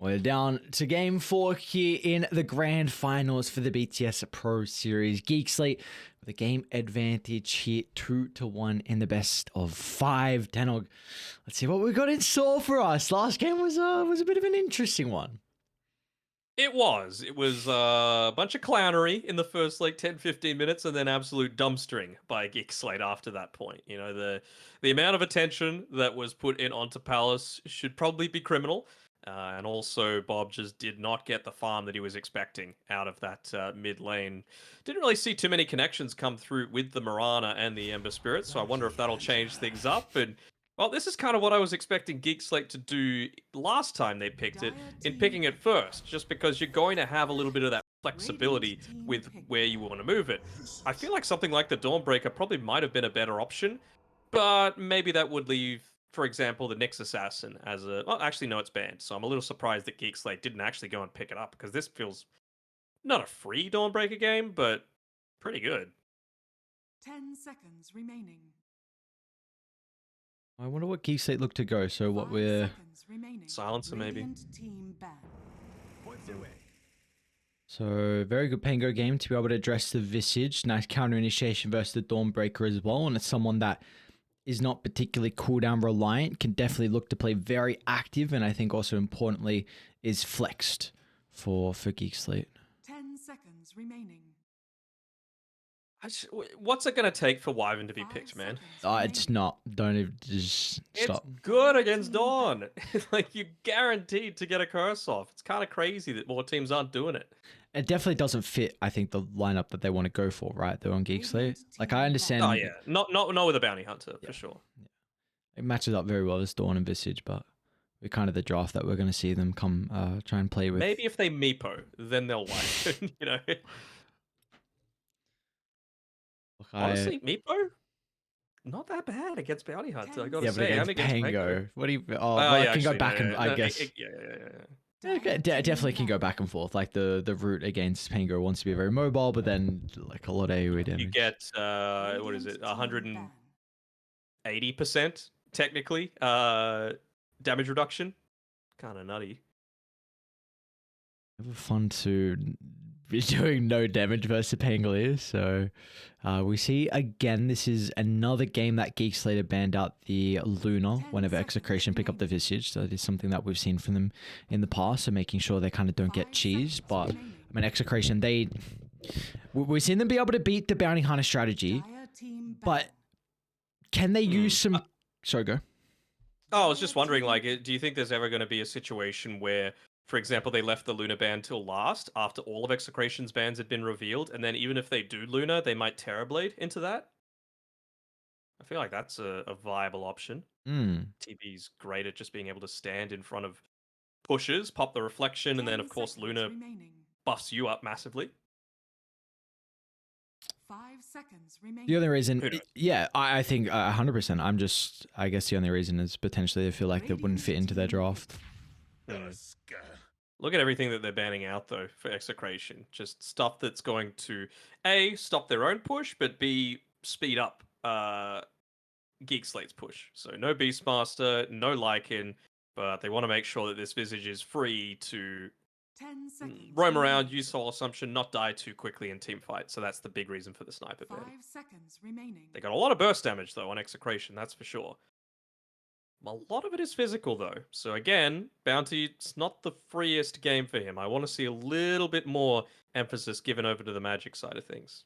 We're down to game 4 here in the grand finals for the BTS Pro Series. Geek Slate with a game advantage here, 2-1 in the best of 5. Danog, let's see what we got in store for us. Last game was a bit of an interesting one. It was. It was a bunch of clownery in the first like 10, 15 minutes and then absolute dumpstering by Geek Slate after that point. You know, the amount of attention that was put in onto Palace should probably be criminal. And also, Bob just did not get the farm that he was expecting out of that mid lane. Didn't really see too many connections come through with the Mirana and the Ember Spirit, so I wonder if that'll change things up. And well, this is kind of what I was expecting Geek Slate to do last time they picked it, in picking it first, just because you're going to have a little bit of that flexibility with where you want to move it. I feel like something like the Dawnbreaker probably might have been a better option, but maybe that would leave, for example, the Nyx Assassin as a... Well, actually, no, it's banned, so I'm a little surprised that Geek Slate didn't actually go and pick it up, because this feels not a free Dawnbreaker game, but pretty good. 10 seconds remaining. I wonder what Geek Slate looked to go. So what we're... Silencer, maybe. So very good Pango game to be able to address the Visage. Nice counter initiation versus the Dawnbreaker as well. And it's someone that is not particularly cooldown reliant, can definitely look to play very active, and I think also importantly is flexed for Geek Slate. 10 seconds remaining. What's it going to take for Wyvern to be picked, man? It's not. Don't even just stop. It's good against Dawn. Like, you're guaranteed to get a curse off. It's kind of crazy that more teams aren't doing it. It definitely doesn't fit, I think, the lineup that they want to go for, right? They're on Geek Slate. Like, I understand. Oh, yeah. Not with a bounty hunter, for sure. Yeah. It matches up very well with Dawn and Visage, but we're kind of the draft that we're going to see them come try and play with. Maybe if they Meepo, then they'll like, you know. Honestly, Meepo, not that bad against bounty hunter. I gotta say, but against Pango, what do you? Oh, well, it can go back and I guess. Yeah. Okay, definitely can go back and forth. Like the route against Pango wants to be very mobile, but then like a lot of AoE damage. You get what is it, 180% technically damage reduction. Kind of nutty. Never fun to be doing no damage versus Pangolier. So we see again, this is another game that Geek Slate banned out the Luna whenever Execration pick up the Visage. So it is something that we've seen from them in the past. So making sure they kind of don't get cheesed. But I mean, Execration, we've seen them be able to beat the Bounty Hunter strategy. But can they use some... Sorry, go. Oh, I was just wondering, like, do you think there's ever going to be a situation where, for example, they left the Luna ban till last after all of Execration's bans had been revealed, and then even if they do Luna, they might Terrorblade into that? I feel like that's a viable option. TB's great at just being able to stand in front of pushes, pop the reflection, and then, of course, Luna buffs you up massively. 5 seconds remaining. The only reason, yeah, I think 100%. I guess the only reason is potentially they feel like that wouldn't fit into their draft. Look at everything that they're banning out, though, for Execration. Just stuff that's going to, A, stop their own push, but B, speed up Geek Slate's push. So no Beastmaster, no Lycan, but they want to make sure that this Visage is free to roam around, use Soul Assumption, not die too quickly in team fight. So that's the big reason for the sniper ban. 5 seconds remaining. They got a lot of burst damage, though, on Execration, that's for sure. A lot of it is physical, though. So again, Bounty, it's not the freest game for him. I want to see a little bit more emphasis given over to the magic side of things.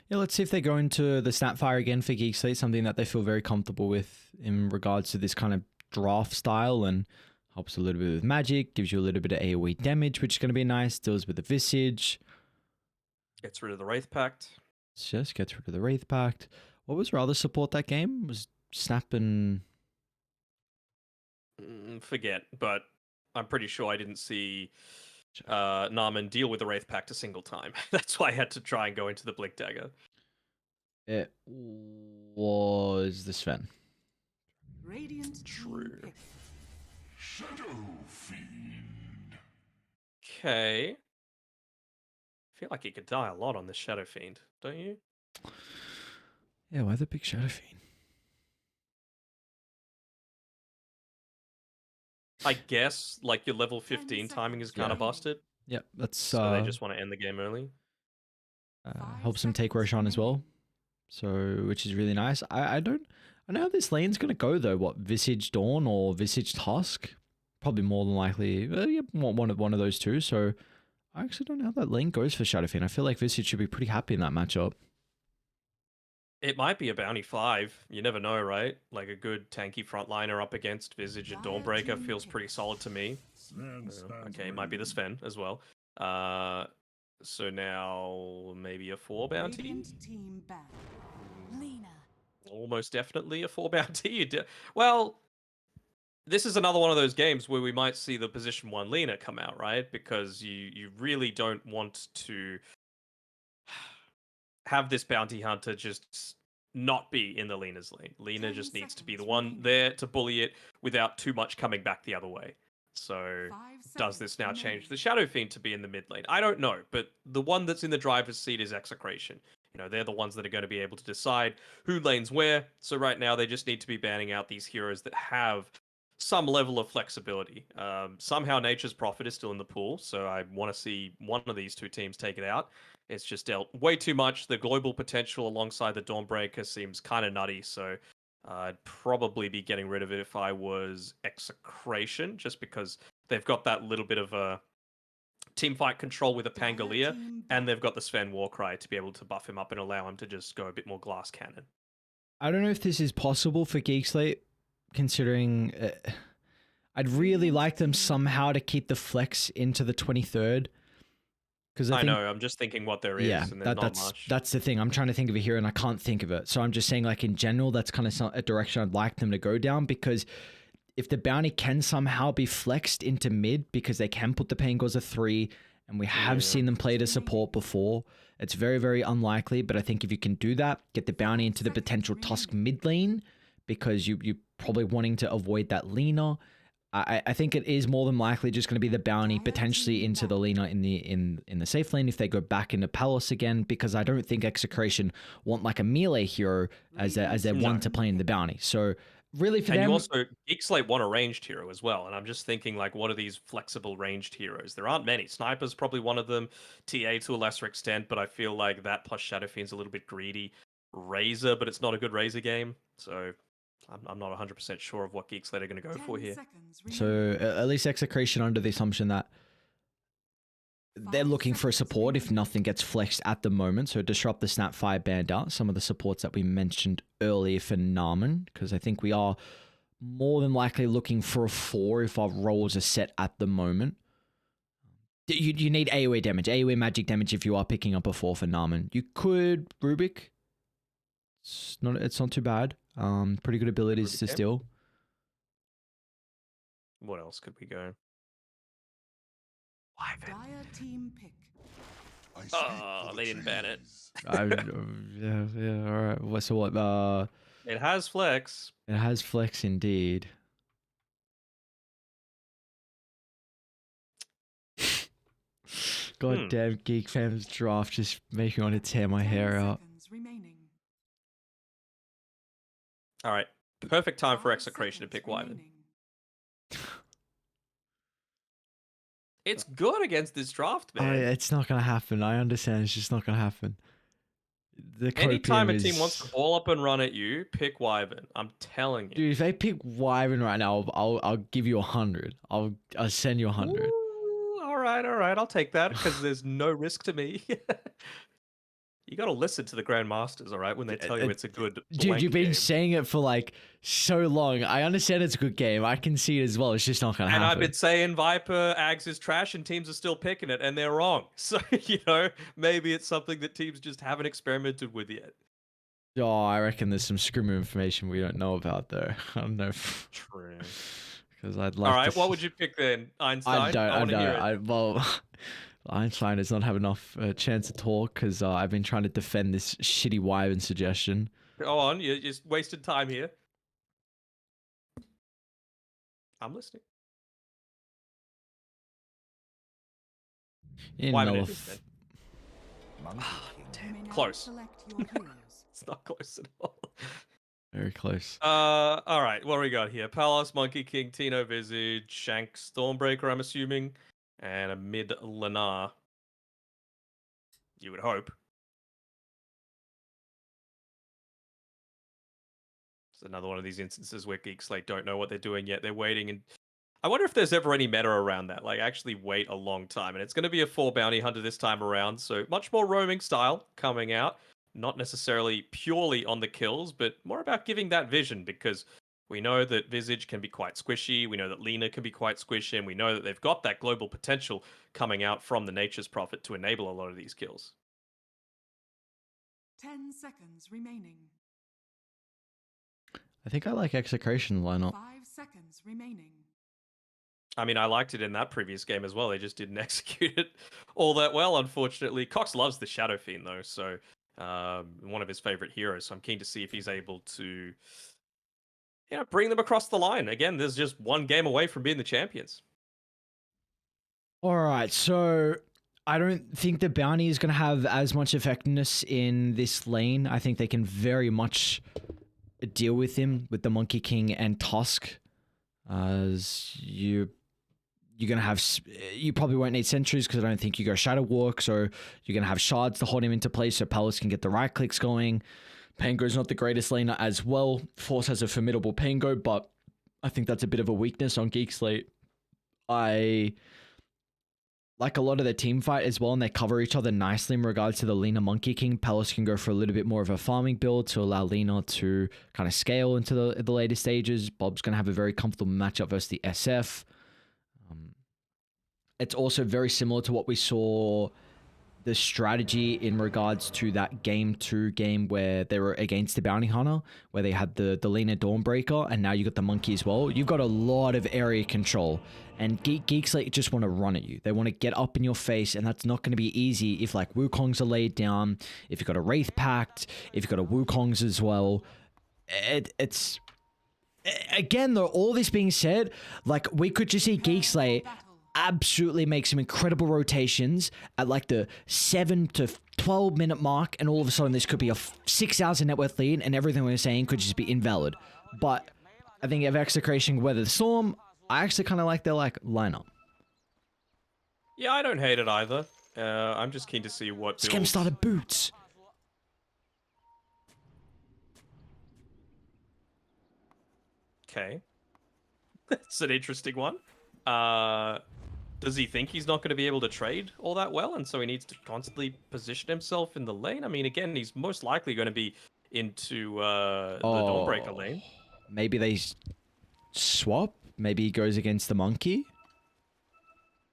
Yeah, let's see if they go into the Snapfire again for Geek Slate, something that they feel very comfortable with in regards to this kind of draft style, and helps a little bit with magic, gives you a little bit of AoE damage, which is going to be nice, deals with the Visage. Gets rid of the Wraith Pact. Just gets rid of the Wraith Pact. What was rather support that game? Was Snap and... Forget, but I'm pretty sure I didn't see Narman deal with the Wraith Pact a single time. That's why I had to try and go into the Blink Dagger. It was the Sven. Radiant True. Shadow Fiend. Okay. I feel like he could die a lot on this Shadow Fiend, don't you? Yeah, why the big Shadow Fiend? I guess like your level 15 timing is kind of Yeah. busted, Yep, that's so they just want to end the game early. helps them take Roshan as well. So, which is really nice. I don't, I know how this lane's gonna go though. What, Visage Dawn or Visage Tusk? Probably more than likely, yeah, one of those two. So, I actually don't know how that lane goes for Shadowfiend. I feel like Visage should be pretty happy in that matchup. It might be a bounty 5. You never know, right? Like a good tanky frontliner up against Visage and Dawnbreaker feels pretty solid to me. Okay, it might be the Sven as well. So now maybe a 4 bounty? Radiant team ban. Lena. Almost definitely a 4 bounty. Well, this is another one of those games where we might see the position 1 Lena come out, right? Because you really don't want to have this bounty hunter just not be in the Lena's lane. Lena 10 just needs to be the seconds one remaining. there to bully it without too much coming back the other way. So 5 does seconds this now change remaining. the Shadow Fiend to be in the mid lane? I don't know, but the one that's in the driver's seat is Execration. You know, they're the ones that are going to be able to decide who lanes where. So right now they just need to be banning out these heroes that have some level of flexibility. Somehow Nature's Prophet is still in the pool, so I want to see one of these two teams take it out. It's just dealt way too much. The global potential alongside the Dawnbreaker seems kind of nutty, so I'd probably be getting rid of it if I was Execration, just because they've got that little bit of a team fight control with a Dire Pangolier, team and ban. they've got the Sven Warcry to be able to buff him up and allow him to just go a bit more glass cannon. I don't know if this is possible for Geekslate, considering I'd really like them somehow to keep the flex into the 23rd. Because I think, know, I'm just thinking what there is, yeah, and there's not that's much. that's the thing. I'm trying to think of it here, and I can't think of it. So I'm just saying, like in general, that's kind of a direction I'd like them to go down. Because if the bounty can somehow be flexed into mid, because they can put the Pangos a 3, and we have seen them play to support before, it's very, very unlikely. But I think if you can do that, get the bounty into the potential Tusk mid lane, because you're probably wanting to avoid that Lena. I think it is more than likely just going to be the bounty potentially into the Lena in the safe lane if they go back into Palace again, because I don't think Execration want like a melee hero as their one to play in the bounty. So really for And them, you also, Geekslate want a ranged hero as well, and I'm just thinking, like, what are these flexible ranged heroes? There aren't many. Sniper's probably one of them, TA to a lesser extent, but I feel like that plus Shadow Fiend's a little bit greedy. Razor, but it's not a good Razor game, so I'm not 100% sure of what Geekslate are going to go for 10 here. seconds so remaining. at least Execration under the assumption that they're 5 looking for a seconds support if remaining. nothing gets flexed at the moment. So disrupt the snap fire band out, some of the supports that we mentioned earlier for Narman, because I think we are more than likely looking for a 4 if our rolls are set at the moment. You need AoE damage, AoE magic damage if you are picking up a 4 for Narman. You could Rubik. It's not too bad. Pretty good abilities Rubik to game? steal. What else could we go? Dire team pick. I speak Oh, for the they didn't ban it. trees. Yeah, all right. So what? It has flex. It has flex indeed. God damn, GeekFam's draft just making me want to tear my 10 hair out. seconds remaining. All right, perfect time for 5 Execration to seconds pick Wyvern. remaining. It's good against this draft, man. It's not gonna happen. I understand. It's just not gonna happen. The Anytime copium a is. team wants to ball up and run at you, pick Wyvern. I'm telling you. Dude, if they pick Wyvern right now, I'll give you 100. I'll send you 100. Ooh, all right. I'll take that because there's no risk to me. You got to listen to the Grandmasters, all right, when they tell you it's a good Dude, blank you've been game. saying it for like so long. I understand it's a good game. I can see it as well. It's just not gonna And happen. I've been saying Viper Ags is trash and teams are still picking it and they're wrong. So, maybe it's something that teams just haven't experimented with yet. Oh, I reckon there's some screamer information we don't know about though. I don't know. True. Because I'd like All right, to. what would you pick then? Einstein? I don't. I want to hear don't. it. Well, Einstein does not have enough chance to talk because I've been trying to defend this shitty Wyvern suggestion. Go on, you just wasted time here. I'm listening. In Wyvern another it is, then. You may now Close. select your heroes. It's not close at all. Very close. All right. What do we got here? Palos, Monkey King, Tino Visage, Shank, Stormbreaker, I'm assuming, and a mid Lanar. You would hope. It's another one of these instances where Geek Slate don't know what they're doing yet. They're waiting, and I wonder if there's ever any meta around that. Like, actually wait a long time. And it's going to be a 4 bounty hunter this time around, so much more roaming style coming out. Not necessarily purely on the kills, but more about giving that vision, because we know that Visage can be quite squishy. We know that Lena can be quite squishy, and we know that they've got that global potential coming out from the Nature's Prophet to enable a lot of these kills. 10 seconds remaining. I think I like Execration lineup. 5 seconds remaining. I mean, I liked it in that previous game as well. They just didn't execute it all that well, unfortunately. Cox loves the Shadow Fiend, though, so one of his favorite heroes. So I'm keen to see if he's able to, bring them across the line. Again, there's just one game away from being the champions. All right, so I don't think the bounty is going to have as much effectiveness in this lane. I think they can very much deal with him with the Monkey King and Tusk, as you're gonna have, you probably won't need sentries because I don't think you go Shadow Walk, so you're gonna have shards to hold him into place so Palace can get the right clicks going. Pango's not the greatest laner as well. Force has a formidable Pango, but I think that's a bit of a weakness on Geek Slate. I like a lot of the team fight as well, and they cover each other nicely in regards to the Lena Monkey King. Palace can go for a little bit more of a farming build to allow Lena to kind of scale into the later stages. Bob's going to have a very comfortable matchup versus the SF. It's also very similar to what we saw, the strategy in regards to that game 2 game where they were against the Bounty Hunter, where they had the Lena Dawnbreaker, and now you got the Monkey as well. You've got a lot of area control, and Geeks like just want to run at you. They want to get up in your face, and that's not going to be easy if like Wukongs are laid down, if you've got a Wraith Pact, if you've got a Wukongs as well. It's again, though, all this being said, like we could just see Geek Slate absolutely make some incredible rotations at like the 7 to 12 minute mark, and all of a sudden this could be a 6,000 net worth lead, and everything we're saying could just be invalid. But I think if Execration weather the storm, I actually kind of like their lineup. Yeah, I don't hate it either. I'm just keen to see what Scam started boots. Okay. That's an interesting one. Does he think he's not going to be able to trade all that well, and so he needs to constantly position himself in the lane? I mean, again, he's most likely going to be into the Dawnbreaker lane. Maybe they swap? Maybe he goes against the Monkey?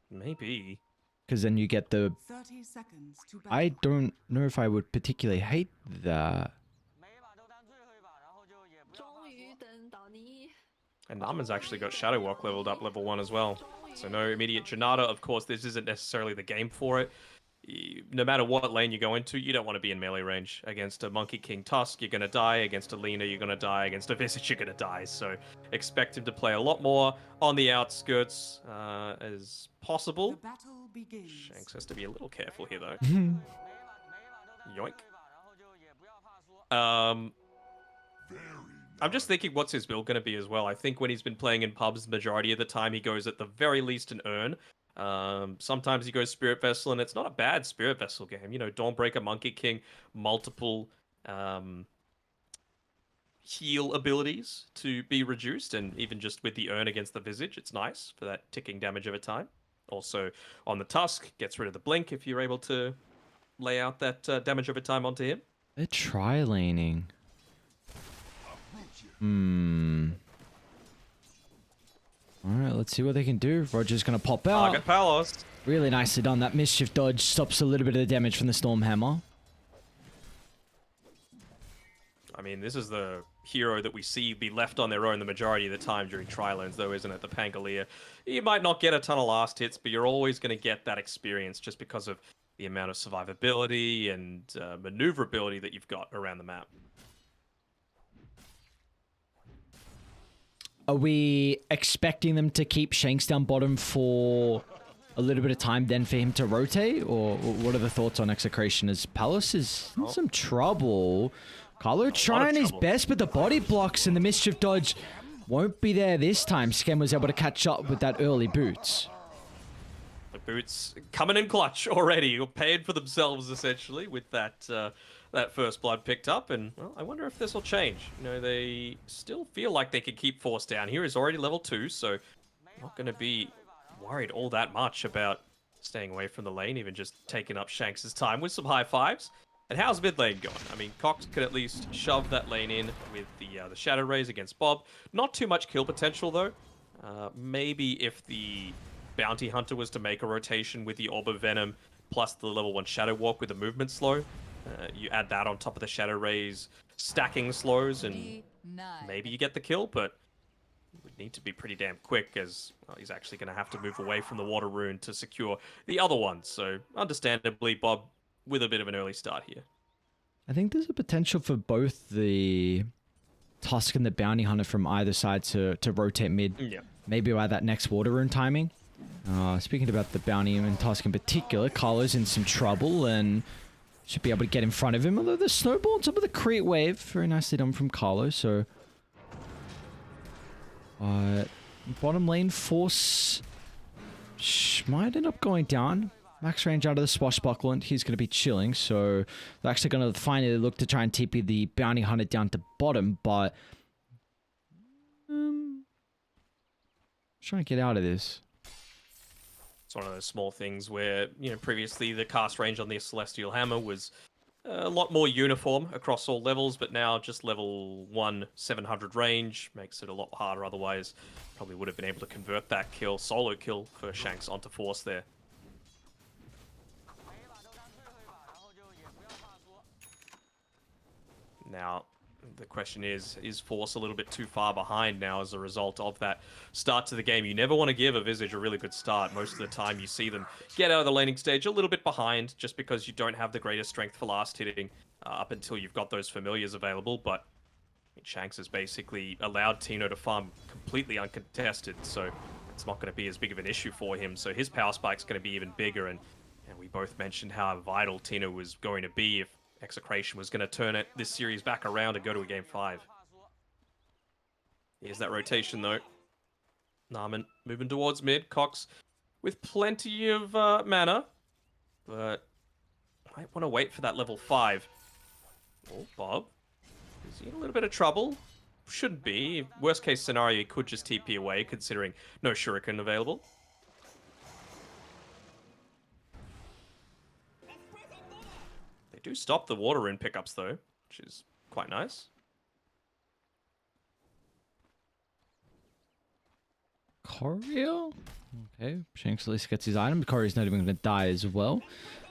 Maybe. Because then you get the... 30 seconds to battle. I don't know if I would particularly hate that. And Naman's actually got Shadow Walk leveled up level 1 as well. So no immediate Janata. Of course, this isn't necessarily the game for it. No matter what lane you go into, you don't want to be in melee range. Against a Monkey King Tusk, you're going to die. Against a Lena, you're going to die. Against a Visage, you're going to die. So expect him to play a lot more on the outskirts as possible. The battle begins. Shanks has to be a little careful here, though. Yoink. I'm just thinking what's his build going to be as well. I think when he's been playing in pubs, majority of the time he goes at the very least an Urn. Sometimes he goes Spirit Vessel, and it's not a bad Spirit Vessel game. You know, Dawnbreaker, Monkey King, multiple heal abilities to be reduced, and even just with the Urn against the Visage, it's nice for that ticking damage over time. Also, on the Tusk, gets rid of the Blink if you're able to lay out that damage over time onto him. They're tri-laning. Alright, let's see what they can do. Roger's gonna pop out. Target Palos. Really nicely done. That mischief dodge stops a little bit of the damage from the Stormhammer. I mean, this is the hero that we see be left on their own the majority of the time during tri-lanes, though, isn't it? The Pangolier. You might not get a ton of last hits, but you're always going to get that experience just because of the amount of survivability and maneuverability that you've got around the map. Are we expecting them to keep Shanks down bottom for a little bit of time then for him to rotate? Or what are the thoughts on Execration as Palace is in some trouble? Carlo trying his trouble. best, but the body blocks and the mischief dodge won't be there this time. Skem was able to catch up with that early boots. The boots coming in clutch already, paid for themselves essentially with that that first blood picked up, and well, I wonder if this will change. You know, they still feel like they could keep Force down here. He's already level 2, so not going to be worried all that much about staying away from the lane, even just taking up Shanks' time with some high fives. And how's mid lane going? I mean, Cox could at least shove that lane in with the Shadow Rays against Bob. Not too much kill potential though. Maybe if the Bounty Hunter was to make a rotation with the Orb of Venom plus the level 1 Shadow Walk with the movement slow, you add that on top of the Shadow Rays stacking slows and maybe you get the kill, but it would need to be pretty damn quick as well, he's actually going to have to move away from the Water Rune to secure the other one. So understandably, Bob with a bit of an early start here. I think there's a potential for both the Tusk and the Bounty Hunter from either side to rotate mid. Yeah. Maybe by that next Water Rune timing. Speaking about the Bounty and Tusk in particular, Carlo's in some trouble and should be able to get in front of him. Although the snowball on top of the Crete wave, very nicely done from Carlo. So, bottom lane Force might end up going down. Max range out of the swashbuckle, and he's going to be chilling. So they're actually going to finally look to try and TP the Bounty Hunter down to bottom, but trying to get out of this. It's one of those small things where, you know, previously the cast range on the Celestial Hammer was a lot more uniform across all levels, but now just level 1 700 range makes it a lot harder. Otherwise, probably would have been able to convert that kill, solo kill for Shanks onto Force there. Now, the question is Force a little bit too far behind now as a result of that start to the game? You never want to give a Visage a really good start. Most of the time you see them get out of the laning stage a little bit behind just because you don't have the greatest strength for last hitting up until you've got those familiars available. But I mean, Shanks has basically allowed Tino to farm completely uncontested, so it's not going to be as big of an issue for him. So his power spike's going to be even bigger, and we both mentioned how vital Tino was going to be if Execration was going to turn this series back around and go to a game 5. Here's that rotation though. Narman moving towards mid. Cox with plenty of mana, but might want to wait for that level 5. Oh, Bob is he in a little bit of trouble? Shouldn't be. Worst case scenario, he could just TP away considering no Shuriken available. Do stop the Water Rune pickups though, which is quite nice. Courier? Okay, Shanks at least gets his item. Courier's not even going to die as well.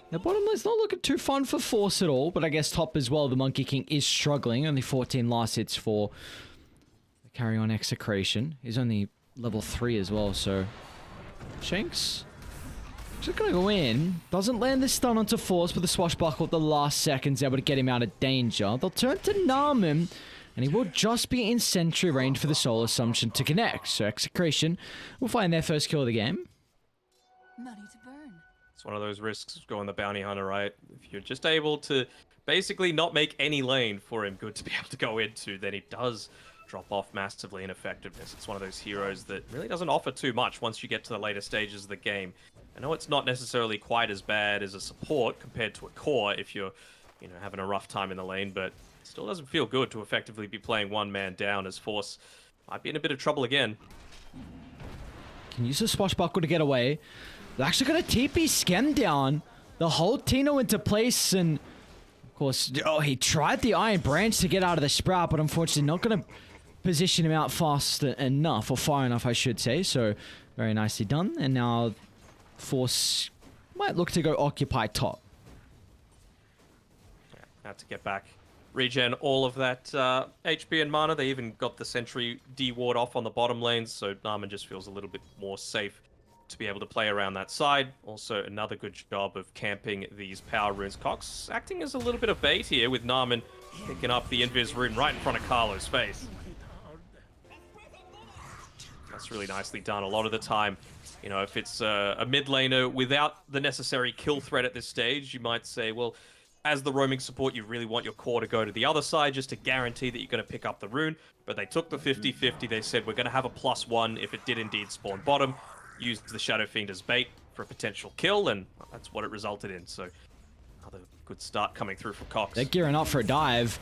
The bottom lane's not looking too fun for Force at all, but I guess top as well, the Monkey King is struggling. Only 14 last hits for the carry on Execration. He's only level 3 as well, so Shanks just gonna go in. Doesn't land the stun onto Force, but the swashbuckle at the last seconds able to get him out of danger. They'll turn to Narman, and he will just be in sentry range for the Soul Assumption to connect. So Execration will find their first kill of the game. Money to burn. It's one of those risks of going the Bounty Hunter, right? If you're just able to basically not make any lane for him good to be able to go into, then he does drop off massively in effectiveness. It's one of those heroes that really doesn't offer too much once you get to the later stages of the game. I know it's not necessarily quite as bad as a support compared to a core if you're, you know, having a rough time in the lane, but it still doesn't feel good to effectively be playing one man down as Force might be in a bit of trouble again. Can use the swashbuckle to get away. They're actually going to TP Skem down. They'll hold Tino into place, and of course, he tried the Iron Branch to get out of the Sprout, but unfortunately not going to position him out fast enough, or far enough I should say, so very nicely done. And now Force might look to go occupy top. Yeah, have to get back, regen all of that HP and mana. They even got the Sentry D-ward off on the bottom lanes, so Narman just feels a little bit more safe to be able to play around that side. Also, another good job of camping these power runes. Cox acting as a little bit of bait here with Narman picking up the Invis rune right in front of Carlo's face. That's really nicely done. A lot of the time, you know, if it's a mid laner without the necessary kill threat at this stage, you might say, well, as the roaming support, you really want your core to go to the other side just to guarantee that you're going to pick up the rune. But they took the 50-50. They said, we're going to have a +1 if it did indeed spawn bottom. Used the Shadow Fiend as bait for a potential kill, and that's what it resulted in. So another good start coming through for Cox. They're gearing up for a dive.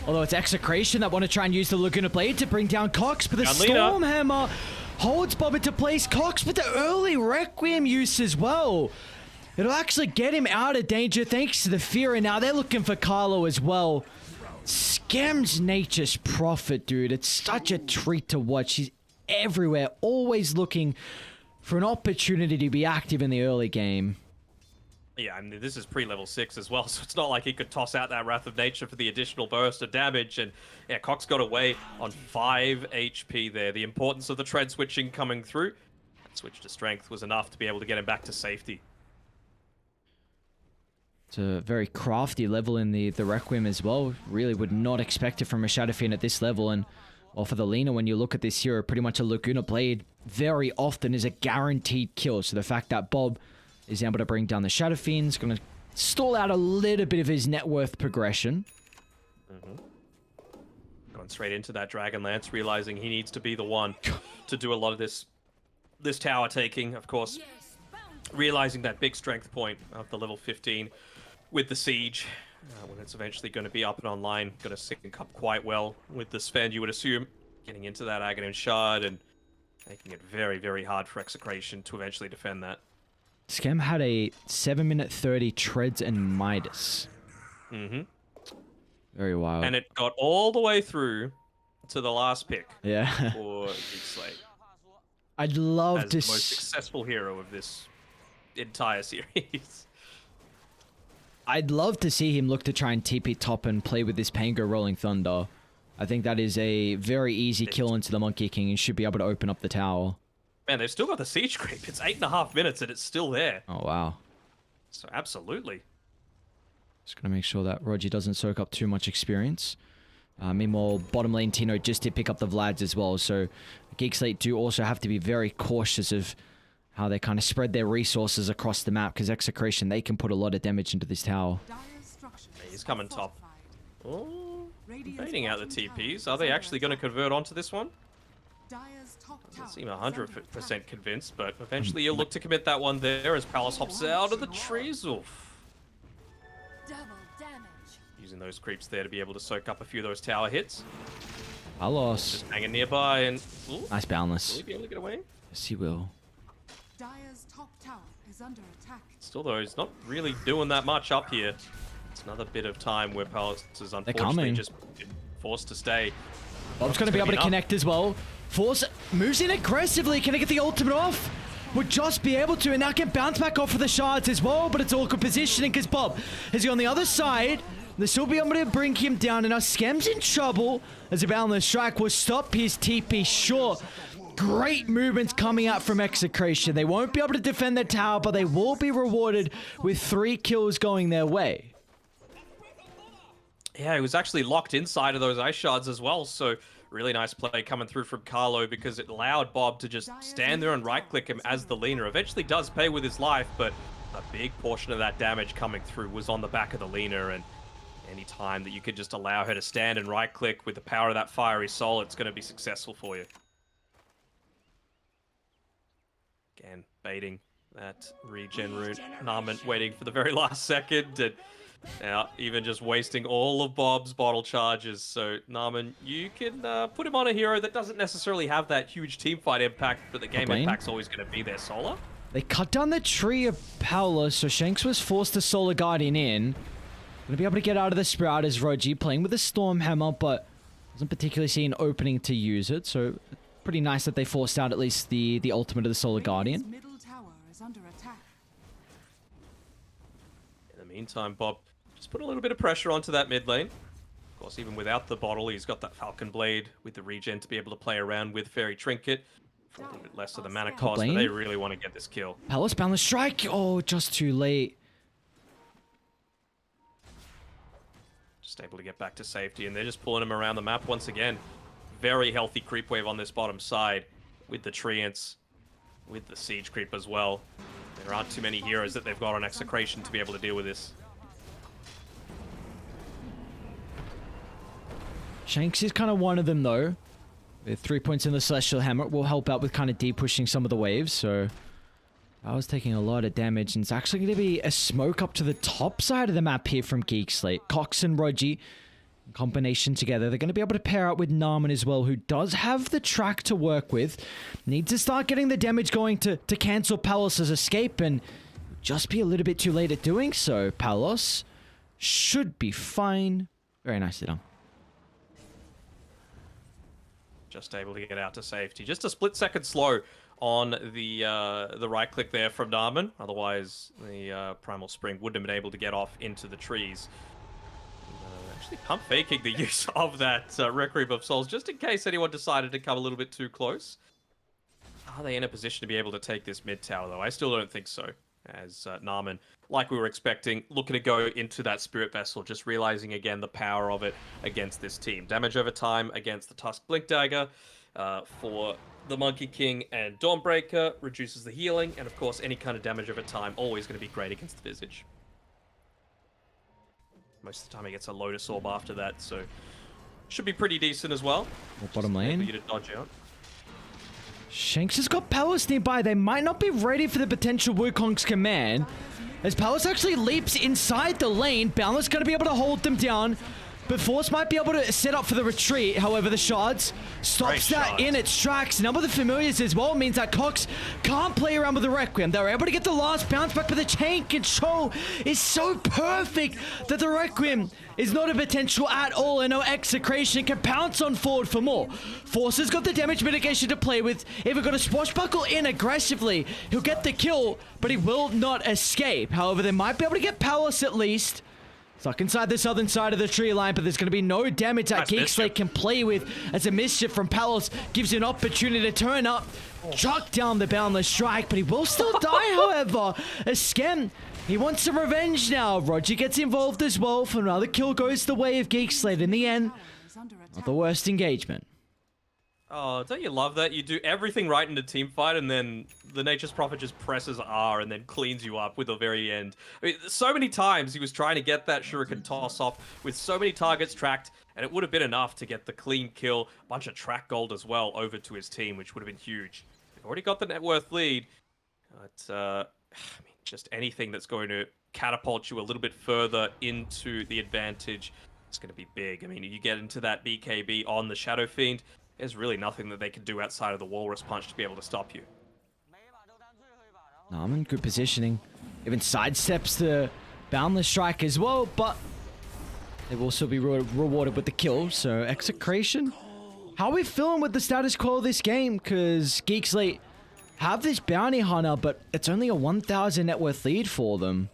Although it's Execration that want to try and use the Laguna Blade to bring down Cox, but the Storm Hammer holds Bob into place. Cox with the early Requiem use as well. It'll actually get him out of danger thanks to the fear, and now they're looking for Carlo as well. Scam's Nature's Prophet, dude. It's such a treat to watch. He's everywhere, always looking for an opportunity to be active in the early game. Yeah, I mean, this is pre-level 6 as well, so it's not like he could toss out that Wrath of Nature for the additional burst of damage. And yeah, Cox got away on 5 HP there. The importance of the tread switching coming through. That switch to strength was enough to be able to get him back to safety. It's a very crafty level in the Requiem as well. Really would not expect it from a Shadow Fiend at this level. And well, for the Lina, when you look at this hero, pretty much a Laguna Blade very often is a guaranteed kill. So the fact that Bob is able to bring down the Shadow Fiend's going to stall out a little bit of his net worth progression. Going straight into that Dragon Lance, realizing he needs to be the one to do a lot of this tower taking, of course. Realizing that big strength point of the level 15 with the Siege, when it's eventually going to be up and online, going to sync up quite well with the Sven, you would assume, getting into that Aghanim Shard and making it very, very hard for Execration to eventually defend that. Scam had a 7-minute 30 treads and Midas. Very wild. And it got all the way through to the last pick. Yeah. For Geek Slate. I'd love as to the most successful hero of this entire series. I'd love to see him look to try and TP top and play with this Pango Rolling Thunder. I think that is a very easy kill into the Monkey King and should be able to open up the tower. Man, they've still got the siege creep. It's 8.5 minutes and it's still there. Oh, wow. So absolutely. Just going to make sure that Roger doesn't soak up too much experience. Meanwhile, bottom lane Tino just did pick up the Vlads as well. So Geek Slate do also have to be very cautious of how they kind of spread their resources across the map, because Execration, they can put a lot of damage into this tower. He's coming top. Oh, baiting out the TPs. Are they actually going to convert onto this one? Doesn't seem 100% convinced, but eventually you'll look to commit that one there as Palace hops out of the trees. Oof. Double damage. Using those creeps there to be able to soak up a few of those tower hits. Palos. Just hanging nearby and... Ooh, Nice boundless. will he be able to get away? Yes, he will. Dire's top tower is under attack. Still though, he's not really doing that much up here. It's another bit of time where Palace is unfortunately coming. just forced to stay. Bob's going to be able to connect as well. Force moves in aggressively. Can he get the ultimate off? Would just be able to, and now can bounce back off of the shards as well, but it's awkward positioning because Bob is on the other side. They'll still be able to bring him down, and now Scam's in trouble as a boundless strike will stop his TP short. Great movements coming out from Execration. They won't be able to defend their tower, but they will be rewarded with 3 kills going their way. Yeah, he was actually locked inside of those ice shards as well, so really nice play coming through from Carlo because it allowed Bob to just stand there and right-click him as the leaner. Eventually does pay with his life, but a big portion of that damage coming through was on the back of the leaner, and any time that you could just allow her to stand and right-click with the power of that fiery soul, it's going to be successful for you. Again, baiting that regen rune. Narman waiting for the very last second, and now even just wasting all of Bob's bottle charges. So Narman, you can put him on a hero that doesn't necessarily have that huge teamfight impact, but the game impact's always going to be there. Solar? They cut down the tree of Paolo, so Shanks was forced to Solar Guardian in. Gonna be able to get out of the Sprout as Rogi playing with the Storm Hammer, but doesn't particularly see an opening to use it, so pretty nice that they forced out at least the ultimate of the Solar Guardian. Middle tower is under attack. In the meantime, Bob just put a little bit of pressure onto that mid lane. Of course, even without the bottle, he's got that Falcon Blade with the regen to be able to play around with Fairy Trinket. For a little bit less of the mana cost, but they really want to get this kill. Palace boundless strike! Oh, just too late. Just able to get back to safety, and they're just pulling him around the map once again. Very healthy creep wave on this bottom side with the Treants, with the Siege creep as well. There aren't too many heroes that they've got on Execration to be able to deal with this. Shanks is kind of one of them, though. With 3 points in the Celestial Hammer, it will help out with kind of de-pushing some of the waves, so... I was taking a lot of damage, and it's actually going to be a smoke up to the top side of the map here from Geek Slate. Cox and Rogi, in combination together, they're going to be able to pair up with Narman as well, who does have the track to work with. Needs to start getting the damage going to cancel Palos' escape, and just be a little bit too late at doing so. Palos should be fine. Very nicely done. Just able to get out to safety. Just a split second slow on the right click there from Narman. Otherwise, the Primal Spring wouldn't have been able to get off into the trees. Actually pump faking the use of that Requiem of Souls, just in case anyone decided to come a little bit too close. Are they in a position to be able to take this mid tower, though? I still don't think so. As Narman, like we were expecting, looking to go into that Spirit Vessel, just realizing again the power of it against this team. Damage over time against the Tusk Blink Dagger for the Monkey King and Dawnbreaker, reduces the healing, and of course any kind of damage over time, always going to be great against the Visage. Most of the time he gets a Lotus Orb after that, so should be pretty decent as well. Bottom lane. You to dodge out. Shanks has got Palos nearby. They might not be ready for the potential Wukong's command. As Palos actually leaps inside the lane, Boundless going to be able to hold them down. But Force might be able to set up for the retreat. However, the shards stops that in its tracks. Number of the familiars as well means that Cox can't play around with the Requiem. They're able to get the last bounce back, but the chain control is so perfect that the Requiem is not a potential at all, and no Execration can pounce on forward for more. Force has got the damage mitigation to play with. If we've got a swashbuckle in aggressively, he'll get the kill, but he will not escape. However, they might be able to get Palos at least. Stuck inside the southern side of the tree line, but there's going to be no damage that Geek Slate can play with, as a mischief from Palos gives you an opportunity to turn up, chuck down the Boundless Strike, but he will still die, however. XctN, he wants some revenge now. Roger gets involved as well, for another kill goes the way of Geek Slate. In the end, not the worst engagement. Oh, don't you love that? You do everything right in a team fight, and then the Nature's Prophet just presses R and then cleans you up with the very end. I mean, so many times he was trying to get that Shuriken toss off with so many targets tracked, and it would have been enough to get the clean kill, a bunch of track gold as well over to his team, which would have been huge. They've already got the net worth lead, but I mean, just anything that's going to catapult you a little bit further into the advantage is going to be big. I mean, you get into that BKB on the Shadow Fiend, there's really nothing that they can do outside of the Walrus Punch to be able to stop you. Narman, good positioning. Even sidesteps the Boundless Strike as well, but they will also be rewarded with the kill. So, Execration. How are we feeling with the status quo of this game? Because Geek Slate have this Bounty Hunter, but it's only a 1,000 net worth lead for them.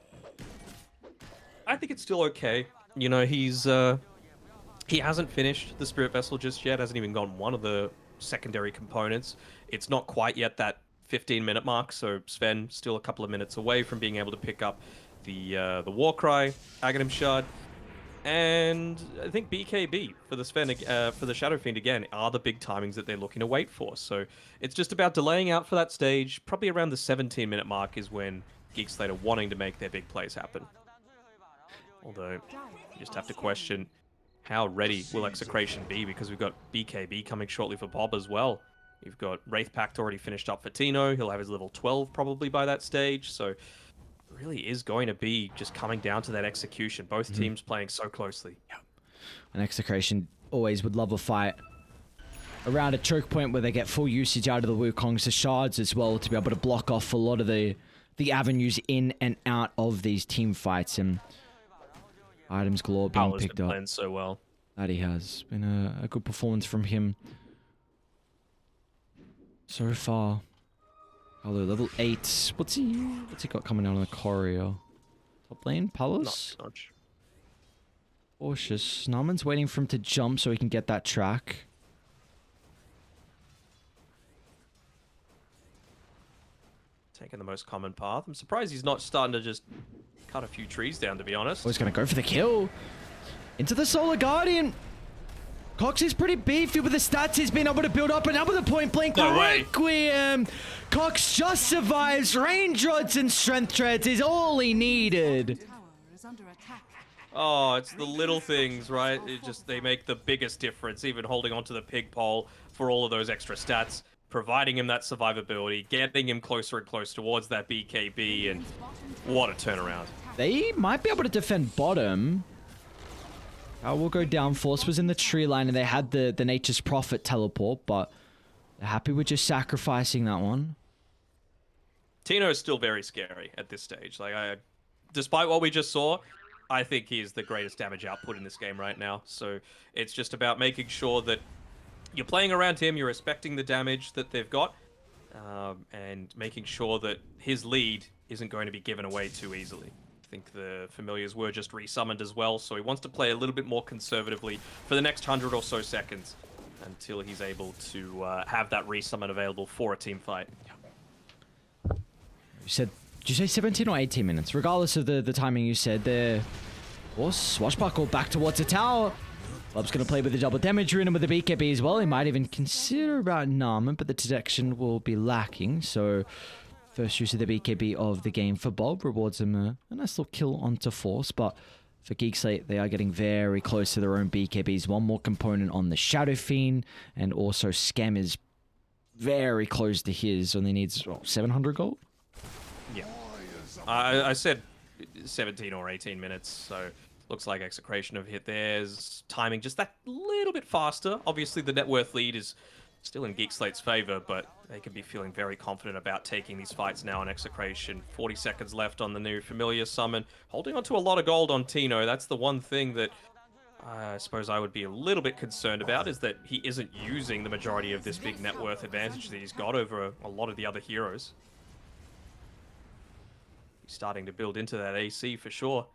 I think it's still okay. You know, he hasn't finished the Spirit Vessel just yet, hasn't even gone one of the secondary components. It's not quite yet that 15-minute mark, so Sven still a couple of minutes away from being able to pick up the Warcry, Aghanim Shard, and I think BKB for the Sven, for the Shadow Fiend again, are the big timings that they're looking to wait for. So it's just about delaying out for that stage. Probably around the 17-minute mark is when Geek Slate are wanting to make their big plays happen. Although, you just have to question, how ready will Execration be? Because we've got BKB coming shortly for Bob as well. You've got Wraith Pact already finished up for Tino. He'll have his level 12 probably by that stage. So it really is going to be just coming down to that execution. Both teams playing so closely. Yeah. And Execration always would love a fight around a choke point where they get full usage out of the Wukongs, the shards as well, to be able to block off a lot of the avenues in and out of these team fights. And items galore being picked up. Playing so well. That he has. Been a good performance from him so far. Hello, level 8. What's he got coming out on the corridor? Top lane? Palos? Not much. Cautious. Narman's waiting for him to jump so he can get that track. Taking the most common path. I'm surprised he's not starting to just cut a few trees down, to be honest. Oh, he's going to go for the kill. Into the Solar Guardian. Cox is pretty beefy with the stats he's been able to build up, and up with a point blank Requiem. Cox just survives. Range rods and strength treads is all he needed. Tower is under attack. Oh, it's the little things, right? They make the biggest difference, even holding onto the pig pole for all of those extra stats, providing him that survivability, getting him closer and closer towards that BKB, and what a turnaround. They might be able to defend bottom. Tower will go down. Force was in the tree line and they had the Nature's Prophet teleport, but they're happy with just sacrificing that one. Tino is still very scary at this stage. Despite what we just saw, I think he is the greatest damage output in this game right now. So it's just about making sure that you're playing around him, you're respecting the damage that they've got, and making sure that his lead isn't going to be given away too easily. I think the familiars were just resummoned as well, so he wants to play a little bit more conservatively for the next 100 or so seconds until he's able to have that resummon available for a team fight. Did you say 17 or 18 minutes? Regardless of the timing you said there. Force, swashbuckle back towards the tower. Lob's going to play with the double damage rune and with the BKB as well. He might even consider about Narman, but the detection will be lacking. So, first use of the BKB of the game for Bob rewards him a nice little kill onto Force. But for GeekFam, they are getting very close to their own BKBs. One more component on the Shadow Fiend, and also Scam is very close to his. Only needs 700 gold. Yeah. I said 17 or 18 minutes, so looks like Execration have hit theirs. Timing just that little bit faster. Obviously, the net worth lead is still in GeekFam's favor, but they can be feeling very confident about taking these fights now on Execration. 40 seconds left on the new familiar summon. Holding on to a lot of gold on Tino. That's the one thing that I suppose I would be a little bit concerned about, is that he isn't using the majority of this big net worth advantage that he's got over a lot of the other heroes. He's starting to build into that AC for sure.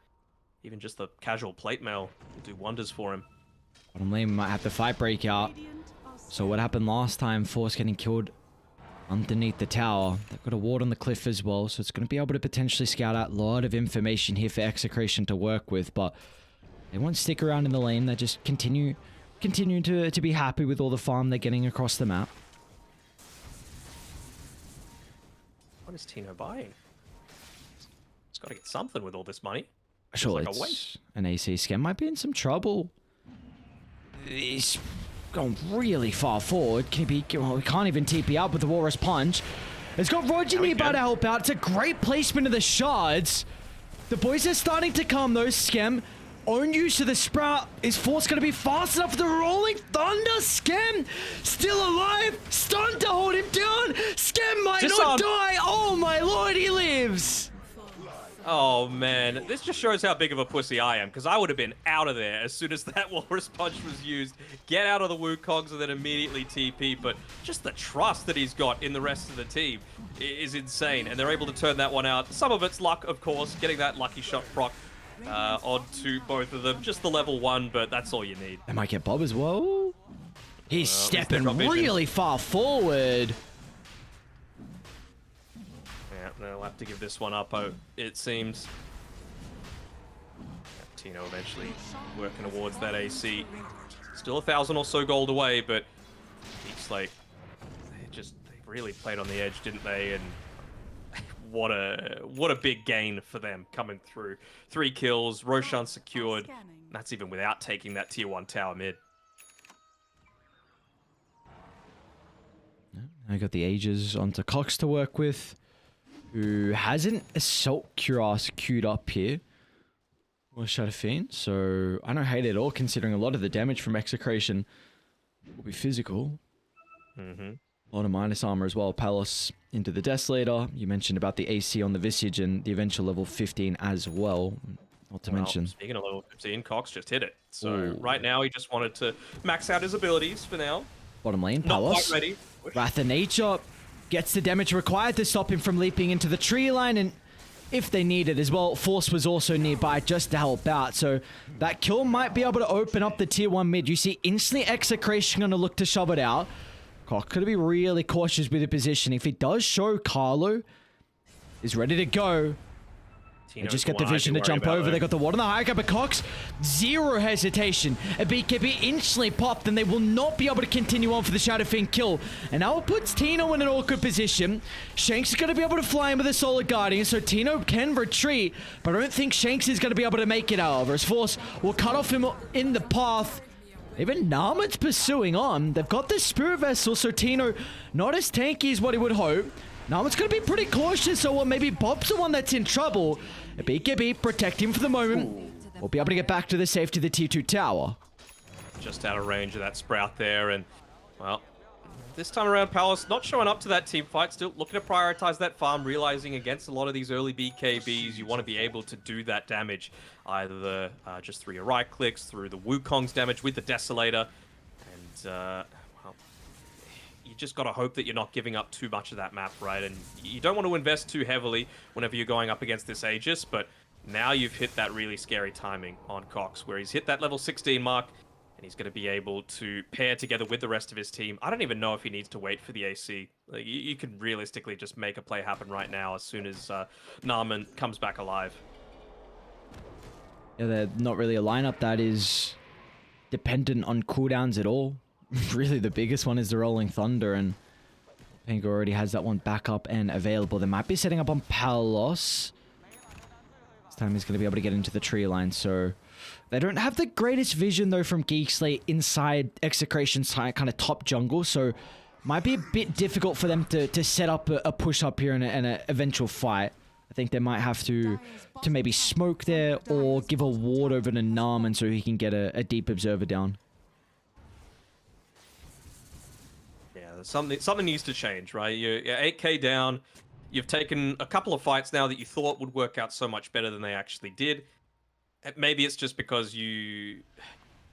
Even just the casual plate mail will do wonders for him. Bottom lane might have the fight break out. So what happened last time, Force getting killed underneath the tower. They've got a ward on the cliff as well, so it's going to be able to potentially scout out a lot of information here for Execration to work with, but they won't stick around in the lane. They just continue to be happy with all the farm they're getting across the map. What is Tino buying? He's got to get something with all this money. Sure, like it's an AC Scam might be in some trouble. He's going really far forward. Can he be? Well, he can't even TP up with the Walrus Punch. It's got Roger nearby to help out. It's a great placement of the shards. The boys are starting to come though. Scam, own use of the Sprout. Is Force going to be fast enough for the Rolling Thunder? Scam still alive. Stunned to hold him down. Scam might not die. Oh my lord, he lives. Oh man, this just shows how big of a pussy I am, because I would have been out of there as soon as that Walrus Punch was used. Get out of the Wukongs and then immediately TP, but just the trust that he's got in the rest of the team is insane, and they're able to turn that one out. Some of it's luck, of course, getting that lucky shot proc onto both of them. Just the level 1, but that's all you need. They might get Bob as well. He's stepping really far forward. They'll have to give this one up, it seems. Tino eventually working towards that AC. Still 1,000 or so gold away, but it's like they really played on the edge, didn't they? And what a big gain for them coming through. 3 kills, Roshan secured. That's even without taking that tier 1 tower mid. I got the Ages onto Cox to work with, who has an Assault Cuirass queued up here. Or Shadow Fiend, so I don't hate it at all, considering a lot of the damage from Execration will be physical. A lot of minus armor as well. Palos into the Desolator. You mentioned about the AC on the Visage and the eventual level 15 as well. Not to mention. Speaking of level 15, Cox just hit it. So right now he just wanted to max out his abilities for now. Bottom lane, Palos. Not quite ready. Wrath of Nature gets the damage required to stop him from leaping into the tree line, and if they need it as well, Force was also nearby just to help out, so that kill might be able to open up the tier 1 mid. You see instantly Execration going to look to shove it out. Cock could be really cautious with the position. If he does show, Carlo is ready to go. They just get the vision to jump over. They got the ward on the high ground, but Cox, zero hesitation. A BKB instantly popped, and they will not be able to continue on for the Shadow Fiend kill. And now it puts Tino in an awkward position. Shanks is going to be able to fly in with a Solar Guardian, so Tino can retreat, but I don't think Shanks is going to be able to make it, however, as Force will cut off him in the path. Even Naman's pursuing on. They've got the Spirit Vessel, so Tino not as tanky as what he would hope. Naman's going to be pretty cautious, so maybe Bob's the one that's in trouble. A BKB protect him for the moment. We'll be able to get back to the safety of the T2 tower. Just out of range of that Sprout there, and, well, this time around, Palace not showing up to that team fight, still looking to prioritize that farm, realizing against a lot of these early BKBs, you want to be able to do that damage, either just through your right clicks, through the Wukong's damage with the Desolator, and, well, you just got to hope that you're not giving up too much of that map, right? And you don't want to invest too heavily whenever you're going up against this Aegis, but now you've hit that really scary timing on Cox, where he's hit that level 16 mark, and he's going to be able to pair together with the rest of his team. I don't even know if he needs to wait for the AC. Like, you can realistically just make a play happen right now as soon as Naman comes back alive. Yeah, they're not really a lineup that is dependent on cooldowns at all. Really, the biggest one is the Rolling Thunder, and Pengu already has that one back up and available. They might be setting up on Palos. This time he's going to be able to get into the tree line, so they don't have the greatest vision, though, from Geekslate inside Execration's kind of top jungle, so might be a bit difficult for them to set up a push-up here in an eventual fight. I think they might have to maybe smoke there or give a ward over to Narman so he can get a deep observer down. Something needs to change, right? You're 8k down. You've taken a couple of fights now that you thought would work out so much better than they actually did. Maybe it's just because you're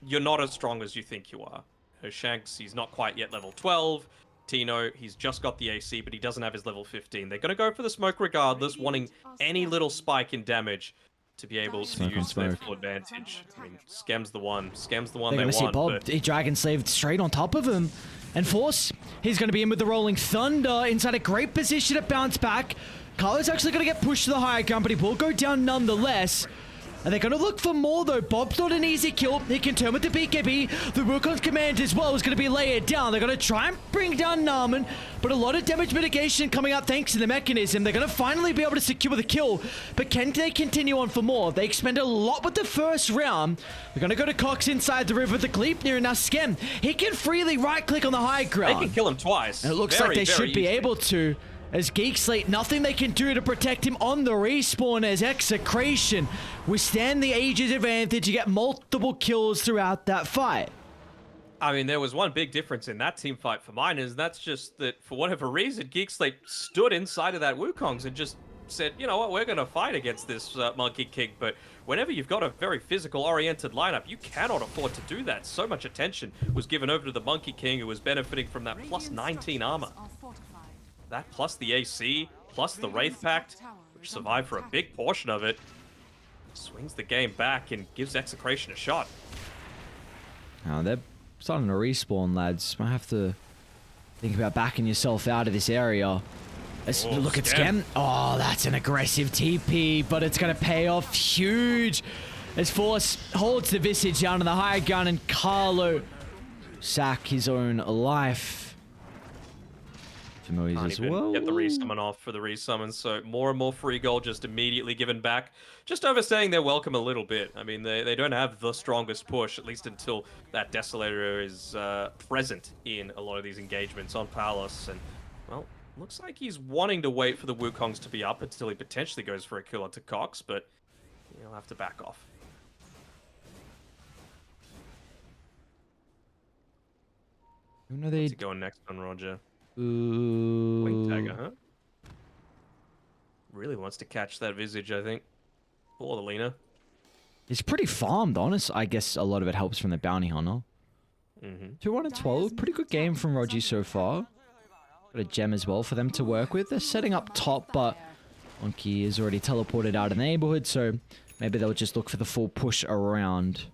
not as strong as you think you are. Shanks, he's not quite yet level 12. Tino, he's just got the AC, but he doesn't have his level 15. They're going to go for the smoke regardless, wanting any little spike in damage to be able to use their full advantage. I mean, Skem's the one they want. See Bob, but Dragon slaved straight on top of him. And Force, he's going to be in with the Rolling Thunder inside a great position to bounce back. Carlo's actually going to get pushed to the higher ground, but he will go down nonetheless. And they're going to look for more, though. Bob's not an easy kill. He can turn with the BKB. The Wukong's command as well is going to be layered down. They're going to try and bring down Narman, but a lot of damage mitigation coming out thanks to the mechanism. They're going to finally be able to secure the kill, but can they continue on for more? They expend a lot with the first round. They're going to go to Cox inside the river with the Gleipnir, and now Skem. He can freely right-click on the high ground. They can kill him twice. And it looks like they should be able to. As Geekslate, nothing they can do to protect him on the respawn as Execration withstand the Aegis advantage. You get multiple kills throughout that fight. I mean, there was one big difference in that team fight for Miners. That's just that, for whatever reason, Geekslate stood inside of that Wukong's and just said, you know what, we're going to fight against this Monkey King. But whenever you've got a very physical-oriented lineup, you cannot afford to do that. So much attention was given over to the Monkey King, who was benefiting from that plus 19 armor. That plus the AC, plus the Wraith Pact, which survived for a big portion of it, swings the game back and gives Execration a shot. Now they're starting to respawn, lads. Might have to think about backing yourself out of this area. Let's look at Skem. Oh, that's an aggressive TP, but it's going to pay off huge as Force holds the Visage down on the high ground, and Carlo sack his own life. Can't even get the resummon off for the resummon, so more and more free gold just immediately given back. Just overstaying their welcome a little bit. I mean, they don't have the strongest push, at least until that Desolator is present in a lot of these engagements on Palos. And, well, looks like he's wanting to wait for the Wukongs to be up until he potentially goes for a kill onto Cox, but he'll have to back off. What's he going next on, Roger? Ooh. Wing Tagger, huh? Really wants to catch that Visage, I think. Or the Lena. He's pretty farmed, honest. I guess a lot of it helps from the Bounty Hunter. 2-1-12. Pretty good game from Roger so far. Got a gem as well for them to work with. They're setting up top, but Monkey is already teleported out of the neighborhood, so maybe they'll just look for the full push around.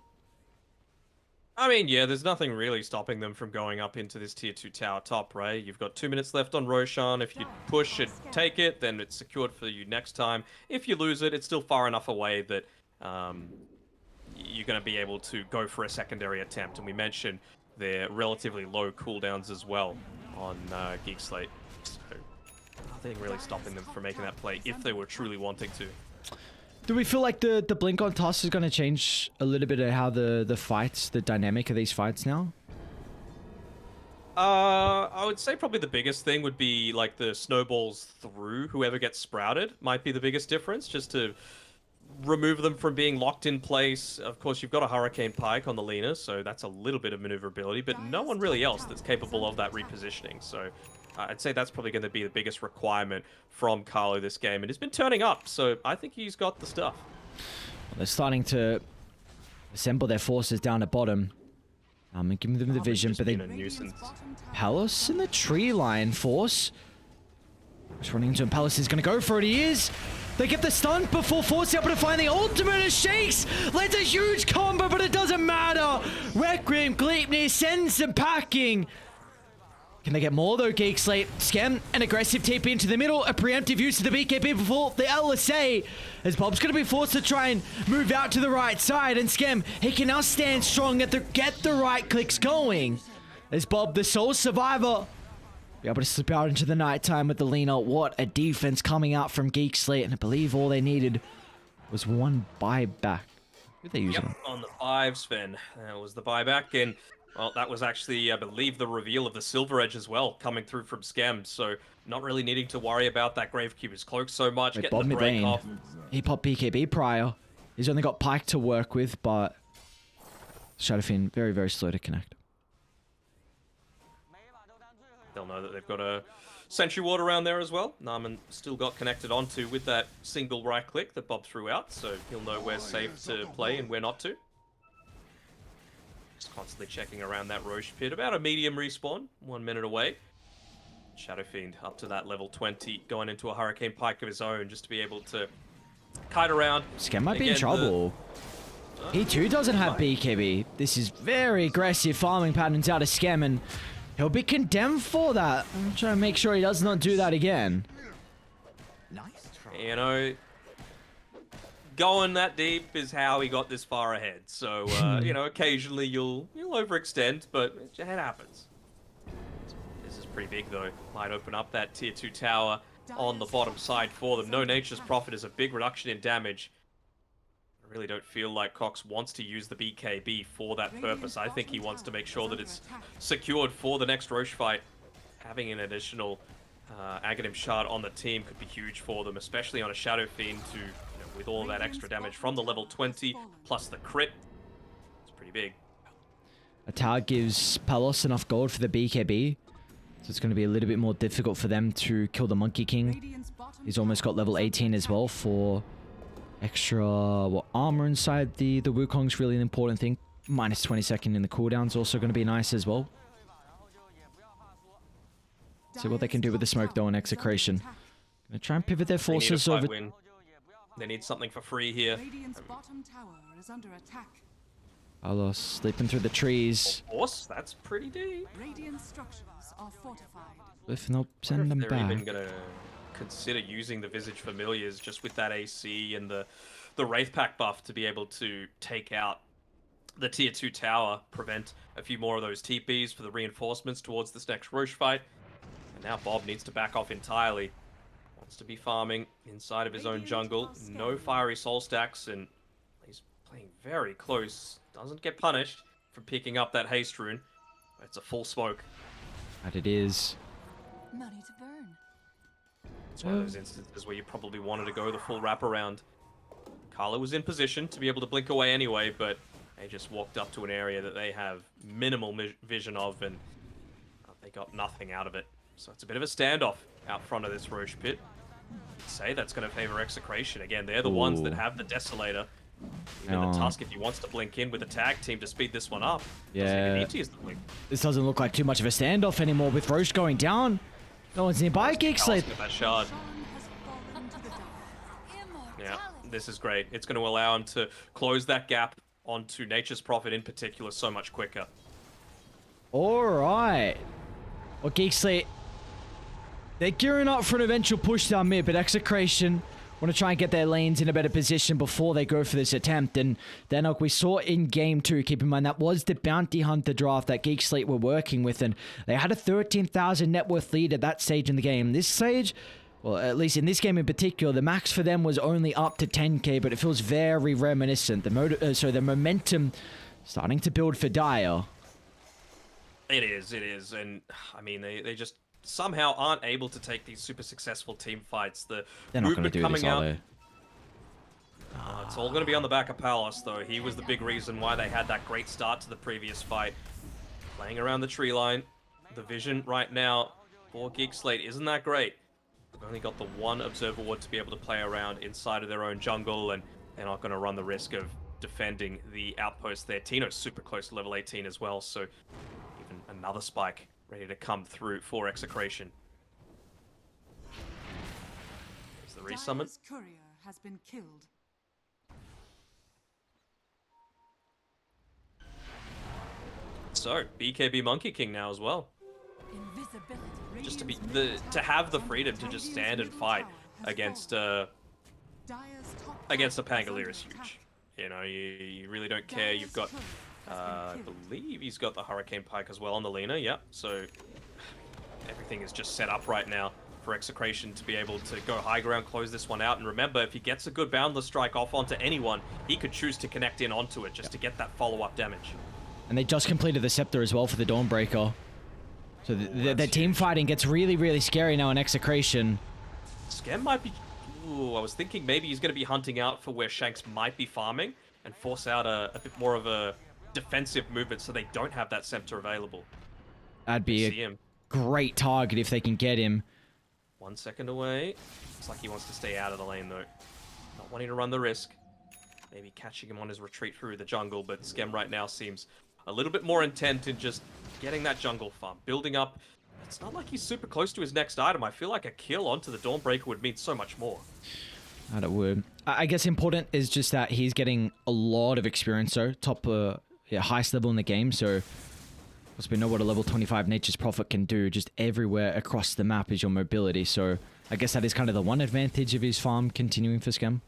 I mean, yeah, there's nothing really stopping them from going up into this tier 2 tower top, right? You've got 2 minutes left on Roshan. If you push and take it, then it's secured for you next time. If you lose it, it's still far enough away that you're going to be able to go for a secondary attempt. And we mentioned their relatively low cooldowns as well on Geek Slate. So nothing really stopping them from making that play if they were truly wanting to. Do we feel like the blink on toss is going to change a little bit of how the fights, the dynamic of these fights now? I would say probably the biggest thing would be like the snowballs through whoever gets sprouted might be the biggest difference, just to remove them from being locked in place. Of course, you've got a Hurricane Pike on the Lena, so that's a little bit of maneuverability, but no one really else that's capable of that repositioning. So I'd say that's probably going to be the biggest requirement from Carlo this game, and he's been turning up, so I think he's got the stuff. Well, they're starting to assemble their forces down at bottom. And giving them the vision, but they... been a nuisance. Palace in the tree line force. Just running into him. Palace is going to go for it. He is. They get the stun before Force able to find the ultimate as Shakes. Lands a huge combo, but it doesn't matter. Requiem, Gleipnir sends them packing. Can they get more though, Geek Slate? Scam, an aggressive TP into the middle, a preemptive use of the BKB before the LSA, as Bob's going to be forced to try and move out to the right side, and Scam, he can now stand strong at get the right clicks going. As Bob, the sole survivor, be able to slip out into the nighttime with the Lena. What a defense coming out from Geek Slate, and I believe all they needed was one buyback. Who are they using? Yep, on the 5, Sven. That was the buyback, and well, that was actually, I believe, the reveal of the Silver Edge as well, coming through from Scam, so not really needing to worry about that Gravekeeper's Cloak so much, Wait, getting Bob the break mid-lane. off. He popped BKB prior. He's only got Pike to work with, but Shadowfiend very, very slow to connect. They'll know that they've got a Sentry Ward around there as well. Narman still got connected onto with that single right click that Bob threw out, so he'll know where's safe to play and where not to. Just constantly checking around that Roche pit. About a medium respawn, 1 minute away. Shadowfiend up to that level 20, going into a Hurricane Pike of his own just to be able to kite around. Scam might be in Again, trouble. He too doesn't have BKB. This is very aggressive farming patterns out of Scam, and he'll be condemned for that. I'm trying to make sure he does not do that again. You know, going that deep is how he got this far ahead. So, you know, occasionally you'll overextend, but it happens. This is pretty big, though. Might open up that tier 2 tower on the bottom side for them. No Nature's Prophet is a big reduction in damage. I really don't feel like Cox wants to use the BKB for that purpose. I think he wants to make sure that it's secured for the next Roche fight. Having an additional Aghanim Shard on the team could be huge for them, especially on a Shadow Fiend to, with all that extra damage from the level 20 plus the crit. It's pretty big. A tower gives Palos enough gold for the BKB, so it's going to be a little bit more difficult for them to kill the Monkey King. He's almost got level 18 as well for extra armor inside the Wukong's really an important thing. Minus 20 second in the cooldown's also going to be nice as well. See what they can do with the smoke though in Execration. Gonna try and pivot their forces over. Win. They need something for free here. Radiant's bottom tower is under attack. Palos sleeping through the trees. Of course, that's pretty deep. Radiant structures are fortified. If not, Wonder send if them they're back. even gonna consider using the Visage Familiars just with that AC and the Wraith Pack buff to be able to take out the tier 2 tower, prevent a few more of those TPs for the reinforcements towards this next Roche fight. And now Bob needs to back off entirely. Wants to be farming inside of his own jungle. No fiery soul stacks, and he's playing very close. Doesn't get punished for picking up that haste rune. It's a full smoke. But it is. Money to burn. It's one of those instances where you probably wanted to go the full wraparound. Carla was in position to be able to blink away anyway, but they just walked up to an area that they have minimal vision of, and they got nothing out of it. So it's a bit of a standoff out front of this Roche pit. I'd say that's going to favor Execration. Again, they're the ones that have the Desolator. Even the Tusk, if he wants to blink in with a tag team to speed this one up, doesn't even need to use the blink. This doesn't look like too much of a standoff anymore with Roche going down. No one's nearby. Geek Slate. That shard. Sean has fallen to the dark. Yeah, this is great. It's going to allow him to close that gap onto Nature's Prophet in particular so much quicker. All right. Well, GeekFam, they're gearing up for an eventual push down mid, but Execration want to try and get their lanes in a better position before they go for this attempt. And Danog, we saw in game 2, keep in mind, that was the Bounty Hunter draft that GeekFam were working with, and they had a 13,000 net worth lead at that stage in the game. This stage, well, at least in this game in particular, the max for them was only up to 10k, but it feels very reminiscent. The momentum starting to build for Dire. It is, and I mean, they just somehow aren't able to take these super successful team fights. The They're not going to movement do coming this, are out, they? it's all going to be on the back of Palace, though. He was the big reason why they had that great start to the previous fight. Playing around the tree line, the vision right now for GeekFam isn't that great. They've only got the one Observer Ward to be able to play around inside of their own jungle, and they're not going to run the risk of defending the outpost there. Tino's super close to level 18 as well, so even another spike ready to come through for Execration. There's the resummon. Dire's courier has been killed. So, BKB Monkey King now as well. Invisibility. Just to be Radiant's to have the freedom to just stand and fight against a Pangolier is huge. You know, you really don't care. You've got, I believe he's got the Hurricane Pike as well on the Lina. Yep. So everything is just set up right now for Execration to be able to go high ground, close this one out. And remember, if he gets a good Boundless Strike off onto anyone, he could choose to connect in onto it just to get that follow-up damage. And they just completed the Scepter as well for the Dawnbreaker. So the team fighting gets really, really scary now in Execration. XctN might be... Ooh, I was thinking maybe he's going to be hunting out for where Shanks might be farming and force out a bit more of a defensive movement so they don't have that Scepter available. That'd be a great target if they can get him. 1 second away. Looks like he wants to stay out of the lane though. Not wanting to run the risk. Maybe catching him on his retreat through the jungle, but XctN right now seems a little bit more intent in just getting that jungle farm, building up. It's not like he's super close to his next item. I feel like a kill onto the Dawnbreaker would mean so much more. That it would. I guess important is just that he's getting a lot of experience, so top, highest level in the game, so as we know what a level 25 Nature's Prophet can do, just everywhere across the map is your mobility, so I guess that is kind of the one advantage of his farm continuing for XctN.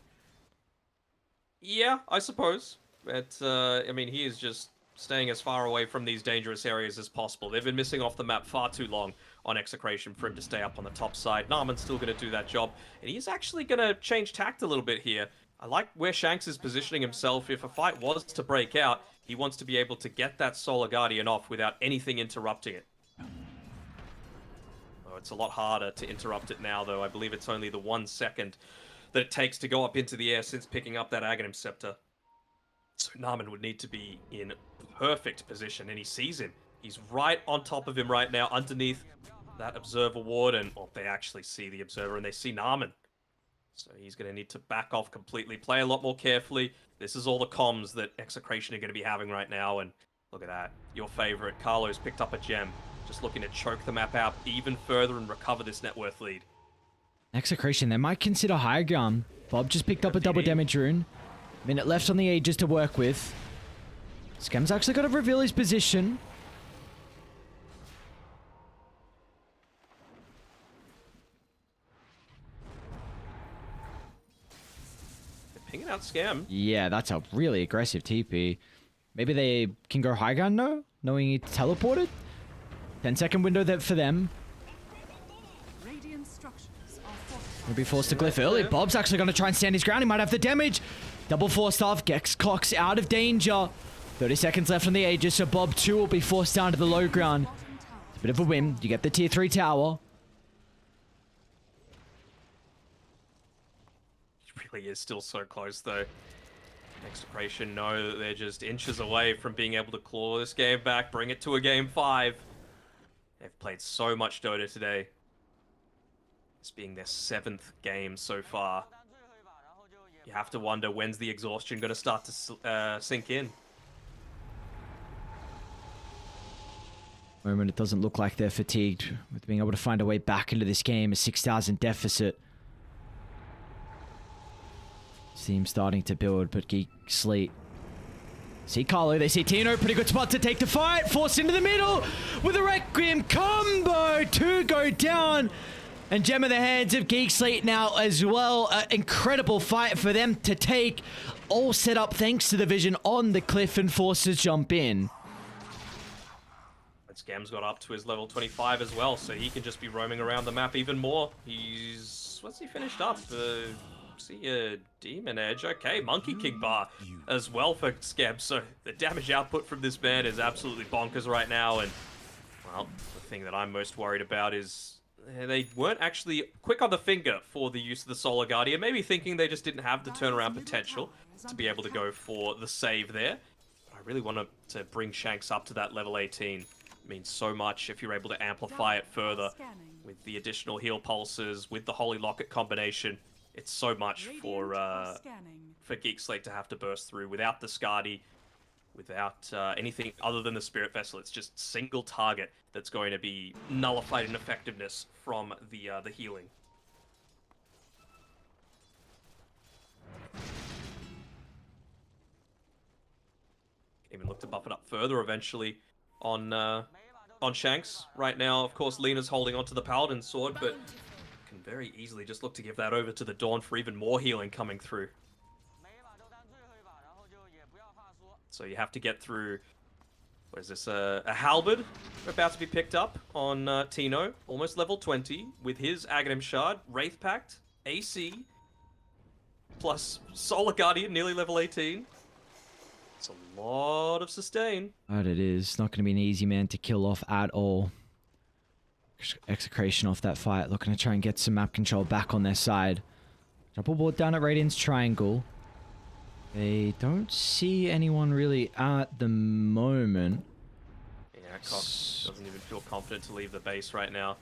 Yeah, I suppose. But, I mean, he is just staying as far away from these dangerous areas as possible. They've been missing off the map far too long on Execration for him to stay up on the top side. Narman's still going to do that job, and he's actually going to change tact a little bit here. I like where Shanks is positioning himself. If a fight was to break out, he wants to be able to get that Solar Guardian off without anything interrupting it. Oh, it's a lot harder to interrupt it now, though. I believe it's only the 1 second that it takes to go up into the air since picking up that Aghanim Scepter. So Narman would need to be in perfect position, and he sees him. He's right on top of him right now, underneath that Observer Ward, and well, they actually see the Observer, and they see Narman. So he's going to need to back off completely, play a lot more carefully. This is all the comms that Execration are going to be having right now, and look at that. Your favorite, Carlo's picked up a gem, just looking to choke the map out even further and recover this net worth lead. Execration, they might consider higher ground. Bob just picked up a double damage rune. Minute left on the Aegis to work with. XctN's actually got to reveal his position. They're pinging out XctN. Yeah, that's a really aggressive TP. Maybe they can go high ground now, knowing he teleported. 10-second window there for them. Radiant structures are fortified. He'll be forced to glyph early. Bob's actually going to try and stand his ground. He might have the damage. Double force off. Gex Cox out of danger. 30 seconds left on the Aegis, so Bob 2 will be forced down to the low ground. It's a bit of a win. You get the tier 3 tower. He really is still so close, though. Execration know that they're just inches away from being able to claw this game back, bring it to a game 5. They've played so much Dota today. This being their 7th game so far. You have to wonder, when's the exhaustion going to start to sink in? Moment, it doesn't look like they're fatigued with being able to find a way back into this game. A 6,000 deficit. Team starting to build, but GeekFam See Carlo, they see Tino, pretty good spot to take the fight. Forced into the middle with a Requiem combo. 2 go down. And gem in the hands of GeekFam now as well. Incredible fight for them to take. All set up thanks to the vision on the cliff, and Forces jump in. Scam's got up to his level 25 as well, so he can just be roaming around the map even more. He's... what's he finished up? See a Demon Edge. Okay, Monkey King bar as well for Scam. So the damage output from this man is absolutely bonkers right now. And, well, the thing that I'm most worried about is they weren't actually quick on the finger for the use of the Solar Guardian. Maybe thinking they just didn't have the turnaround potential to be able to go for the save there. But I really want to bring Shanks up to that level 18. It means so much if you're able to amplify it further with the additional heal pulses, with the Holy Locket combination. It's so much for GeekFam to have to burst through without the Skadi, without anything other than the Spirit Vessel. It's just single target that's going to be nullified in effectiveness from the healing. Even look to buff it up further eventually on Shanks. Right now, of course, Lena's holding onto the Paladin sword, but can very easily just look to give that over to the Dawn for even more healing coming through. So you have to get through... what is this? A Halberd about to be picked up on Tino, almost level 20, with his Aghanim Shard, Wraith Pact, AC, plus Solar Guardian, nearly level 18. It's a lot of sustain. But it is not going to be an easy man to kill off at all. Execration off that fight, looking to try and get some map control back on their side. Double board down at Radiant's Triangle. They don't see anyone really at the moment. Yeah, Cox doesn't even feel confident to leave the base right now.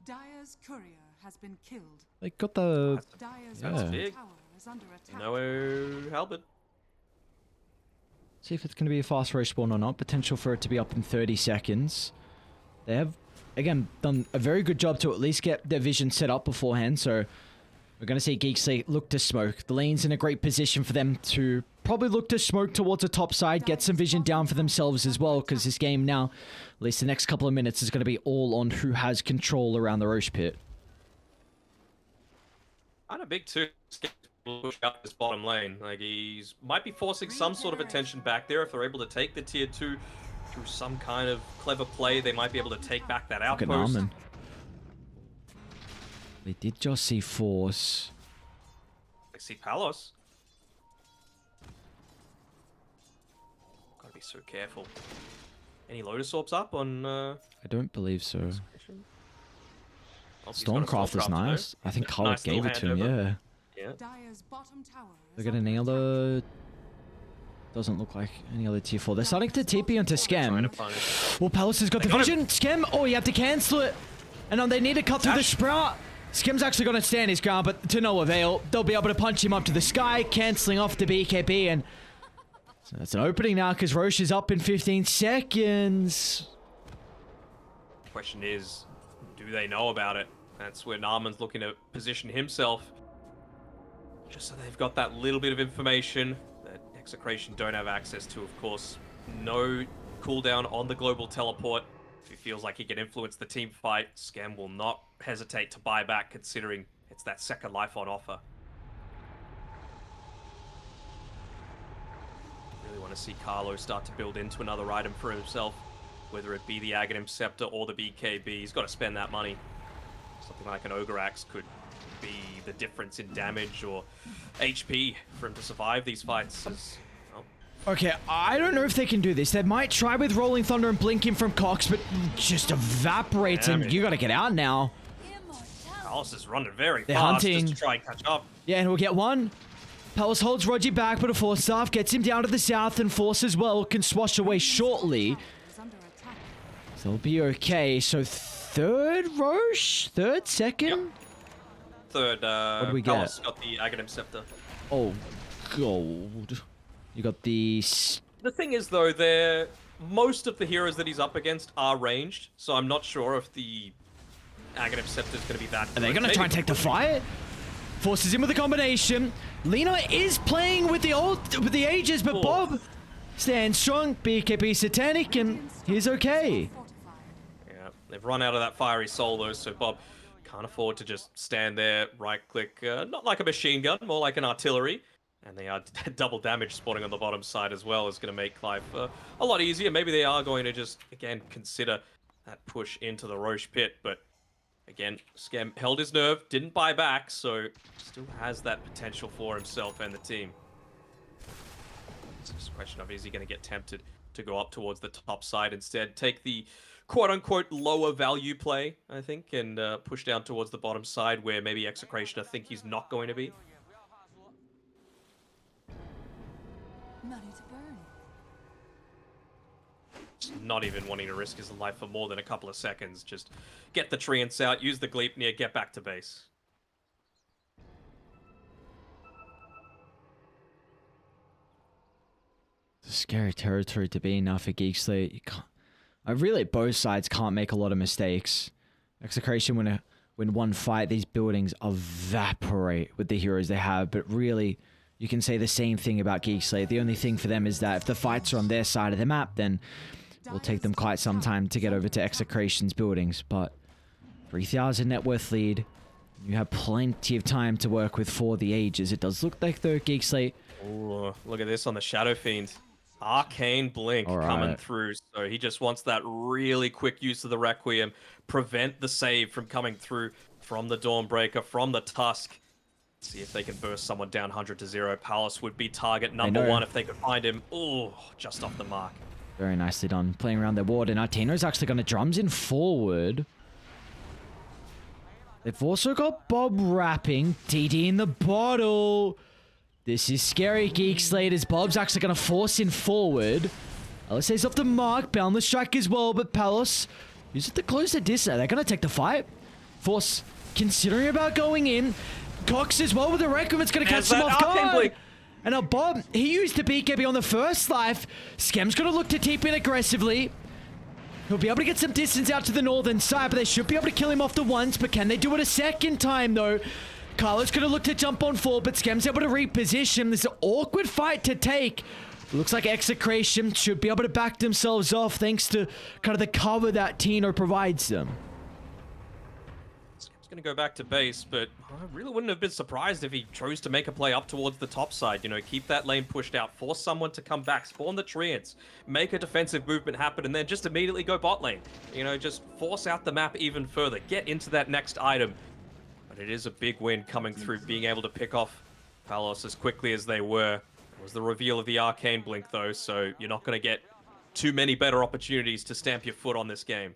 Dire's courier has been killed. They got the... Dire's That's big. tower is under attack. No Halberd. See if it's going to be a fast respawn or not. Potential for it to be up in 30 seconds. They have, again, done a very good job to at least get their vision set up beforehand. So we're going to see GeekFam look to smoke. The lane's in a great position for them to probably look to smoke towards the top side. Get some vision down for themselves as well. Because this game now, at least the next couple of minutes, is going to be all on who has control around the Roche Pit. Kind of big too. Push out this bottom lane. Like, he's might be forcing some sort of attention back there. If they're able to take the tier 2 through some kind of clever play, they might be able to take back that outpost. Look at Narman. They did just see Force. They see Palos. Gotta be so careful. Any Lotus Orbs up on... I don't believe so. Oh, he's got a Stormcraft is nice. I think Carl Nice gave little it to him, handover. yeah. Yeah. Dire's bottom tower They're is gonna under nail attack. the... Doesn't look like any other tier 4. They're starting to TP onto Trying to Scam. punish. Well, Palace has got the got vision. Scam, oh, you have to cancel it. And they need to cut through the Sprout. Scam's actually going to stand his ground, but to no avail. They'll be able to punch him up to the sky, cancelling off the BKB. And so that's an opening now, because Roche is up in 15 seconds. Question is, do they know about it? That's where Narman's looking to position himself. Just so they've got that little bit of information that Execration don't have access to, of course. No cooldown on the global teleport. If he feels like he can influence the team fight, Scam will not hesitate to buy back, considering it's that second life on offer. Really want to see Carlo start to build into another item for himself, whether it be the Aghanim Scepter or the BKB. He's got to spend that money. Something like an Ogre Axe could be the difference in damage or HP for him to survive these fights. Well, Okay, I don't know if they can do this. They might try with Rolling Thunder and Blinking from Cox, but just evaporates him. You gotta get out now. Alice is running very They're fast hunting. just to try and catch up. Yeah, and we'll get one. Palace holds Roger back, but a Force Staff gets him down to the south, and Force as well can swash away shortly. Is under attack. So they'll be okay. So third Roche? Third? Second? Yep. Third, What do we get? Alice got the Aghanim Scepter. Oh, gold. You got the... The thing is, though, most of the heroes that he's up against are ranged, so I'm not sure if the Aghanim Scepter is going to be that. Are they going to try and take the fight? Forces in with a combination. Lena is playing with the Aegis, but Oh. Bob Stand strong, BKB satanic, and he's okay. Yeah, they've run out of that fiery soul though, so Bob can't afford to just stand there, right-click, not like a machine gun, more like an artillery. And they are double damage spawning on the bottom side as well is going to make life a lot easier. Maybe they are going to just, again, consider that push into the Roche pit. But, again, Scam held his nerve, didn't buy back, so still has that potential for himself and the team. It's just a question of, is he going to get tempted to go up towards the top side instead? Take the quote-unquote lower value play, I think, and push down towards the bottom side where maybe Execration I think he's not going to be. Money to burn. Not even wanting to risk his life for more than a couple of seconds. Just get the treants out, use the Gleipnir, get back to base. It's a scary territory to be in now for GeekSlate. You can't, really, both sides can't make a lot of mistakes. Execration win one fight, these buildings evaporate with the heroes they have, but really, you can say the same thing about GeekSlate. The only thing for them is that if the fights are on their side of the map, then it will take them quite some time to get over to Execration's buildings. But 3,000 net worth lead. You have plenty of time to work with for the ages. It does look like, though, GeekSlate. Oh, look at this on the Shadow Fiend. Arcane Blink coming through. So he just wants that really quick use of the Requiem. Prevent the save from coming through from the Dawnbreaker, from the Tusk. See if they can burst someone down 100-0. Palace would be target number one if they could find him. Oh, just off the mark. Very nicely done. Playing around their ward. And Artino's actually going to drums in forward. They've also got Bob wrapping. DD in the bottle. This is scary, GeekSlate, as Bob's actually going to force in forward. LSA's off the mark. Boundless strike as well, but Palace uses it to close the distance. They're going to take the fight. Force considering about going in. Cox as well with the Requiem. It's going to catch him off guard. And now Bob, he used the BKB on the first life. Skem's going to look to TP in aggressively. He'll be able to get some distance out to the northern side, but they should be able to kill him off the once. But can they do it a second time, though? Carlo's going to look to jump on forward, but Skem's able to reposition. This is an awkward fight to take. Looks like Execration should be able to back themselves off thanks to kind of the cover that Tino provides them. Going to go back to base, but I really wouldn't have been surprised if he chose to make a play up towards the top side. You know, keep that lane pushed out, force someone to come back, spawn the treants, make a defensive movement happen, and then just immediately go bot lane. You know, just force out the map even further, get into that next item. But it is a big win coming through, being able to pick off Palos as quickly as they were. It was the reveal of the Arcane Blink, though, so you're not going to get too many better opportunities to stamp your foot on this game.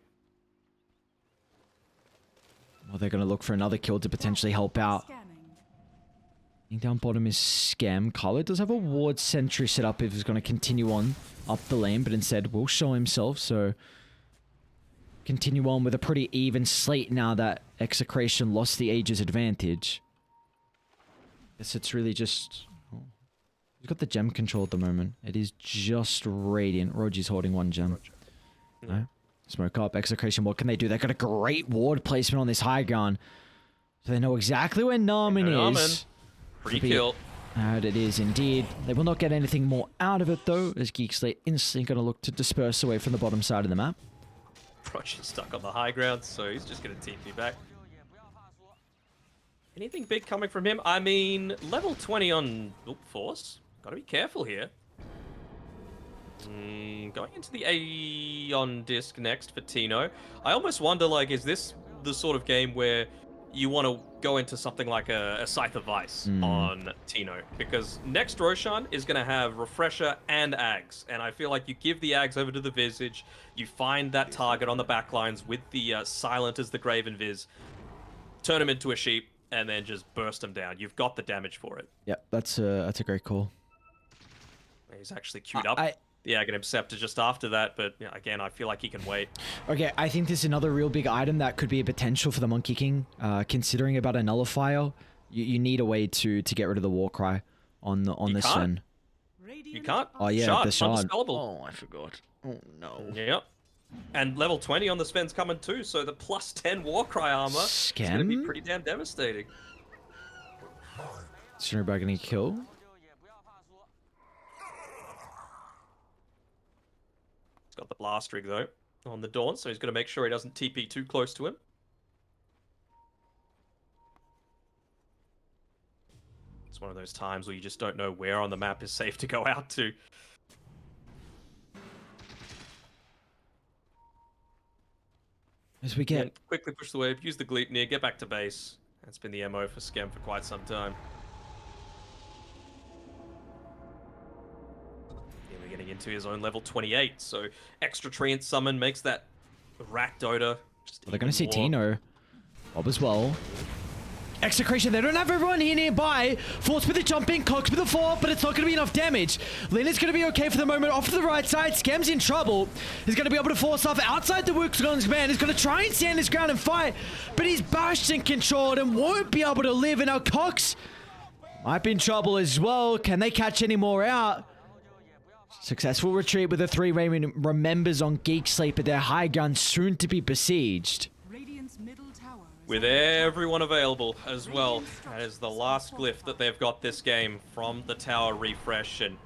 Well, they're going to look for another kill to potentially help out. I think down bottom is Scam. Carlo does have a ward sentry set up if he's going to continue on up the lane, but instead will show himself, so continue on with a pretty even slate now that Execration lost the Aegis advantage. Guess it's really just... Oh. He's got the gem control at the moment. It is just Radiant. Roji's holding one gem. No? Smoke up, Execration, what can they do? They've got a great ward placement on this high ground. So they know exactly where Narman is. Free kill. And it is indeed. They will not get anything more out of it though, as GeekSlate instantly going to look to disperse away from the bottom side of the map. Roger's stuck on the high ground, so he's just going to TP back. Anything big coming from him? I mean, level 20 on Force. Got to be careful here. Going into the Aeon disc next for Tino. I almost wonder, like, is this the sort of game where you want to go into something like a Scythe of Vice on Tino? Because next Roshan is going to have Refresher and Ags. And I feel like you give the Ags over to the Visage, you find that target on the backlines with the Silent as the Graven Viz, turn him into a sheep, and then just burst him down. You've got the damage for it. Yep, that's a great call. He's actually queued up. The Aghanim Scepter just after that, but yeah, again, I feel like he can wait. Okay, I think this is another real big item that could be a potential for the Monkey King. Considering about a Nullifier, you need a way to get rid of the Warcry on the Sven. You can't? Oh yeah, the shard. Oh, I forgot. Oh no. Yep. And level 20 on the Sven's coming too, so the plus 10 Warcry armor is going to be pretty damn devastating. Snowbag gonna kill? Astrig, though, on the Dawn, so he's going to make sure he doesn't TP too close to him. It's one of those times where you just don't know where on the map is safe to go out to. As we get... And quickly push the wave, use the Gleipnir, get back to base. That's been the MO for Schem for quite some time. Yeah, we're getting into his own level 28, so extra Treant Summon makes that Rakdoda just They're going to see more... Tino. Bob as well. Execration, they don't have everyone here nearby. Force with the jump in, Cox with the fall, but it's not going to be enough damage. Lina's going to be okay for the moment. Off to the right side, Schem's in trouble. He's going to be able to force off outside the Wuxgon's command. He's going to try and stand his ground and fight, but he's bashed and controlled and won't be able to live. And now Cox might be in trouble as well. Can they catch any more out? Successful retreat with the 3 remembers on Geek Sleep, but their high ground soon to be besieged. Radiant's middle tower is With under attack. everyone available as well. That is the last glyph that they've got this game from the tower refresh. And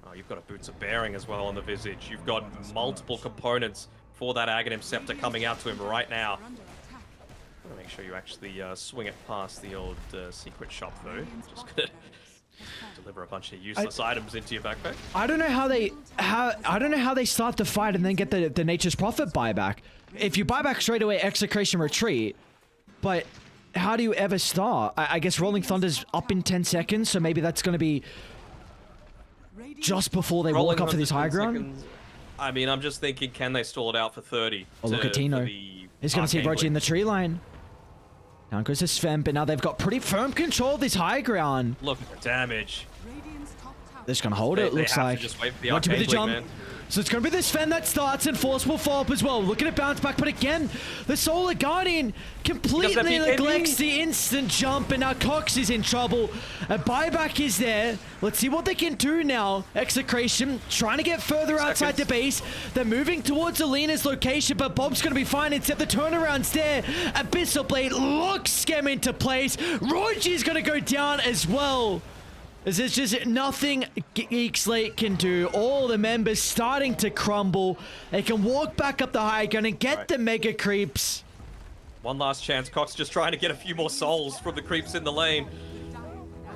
oh, you've got a Boots of Bearing as well on the Visage. You've got multiple components for that Aghanim Scepter coming out to him right now. Under attack. I'm gonna make sure you actually swing it past the old secret shop though. Radiant's Just top gonna barracks has fallen. deliver a bunch of useless items into your backpack. I don't know how they start the fight and then get the Nature's Prophet buyback. If you buy back straight away, Execration retreat, but how do you ever start? I guess Rolling Thunder's up in 10 seconds, so maybe that's going to be Radiant's just before they Rolling walk up for under this 10 high ground. seconds. I mean, I'm just thinking, can they stall it out for 30? Oh, look at Tino. He's going to see Roger in the tree line. Down goes to Sven, but now they've got pretty firm control of this high ground. Look at the damage. Radiant's top tower. They're just going to hold it, They looks have to like. just wait for the Roger with the Arcane jump. Blink, man. So it's going to be the Sven that starts, and Force will fall up as well. Looking at bounce back, but again, the Solar Guardian completely BKB. neglects the instant jump, and now Cox is in trouble. A buyback is there. Let's see what they can do now. Execration trying to get further outside the base. They're moving towards Alina's location, but Bob's going to be fine, except the turnaround's there. Abyssal Blade locks Schem into place. Roger's going to go down as well. There's just nothing Geek Slate can do. All the members starting to crumble. They can walk back up the high ground and get the mega creeps. One last chance. Cox just trying to get a few more souls from the creeps in the lane.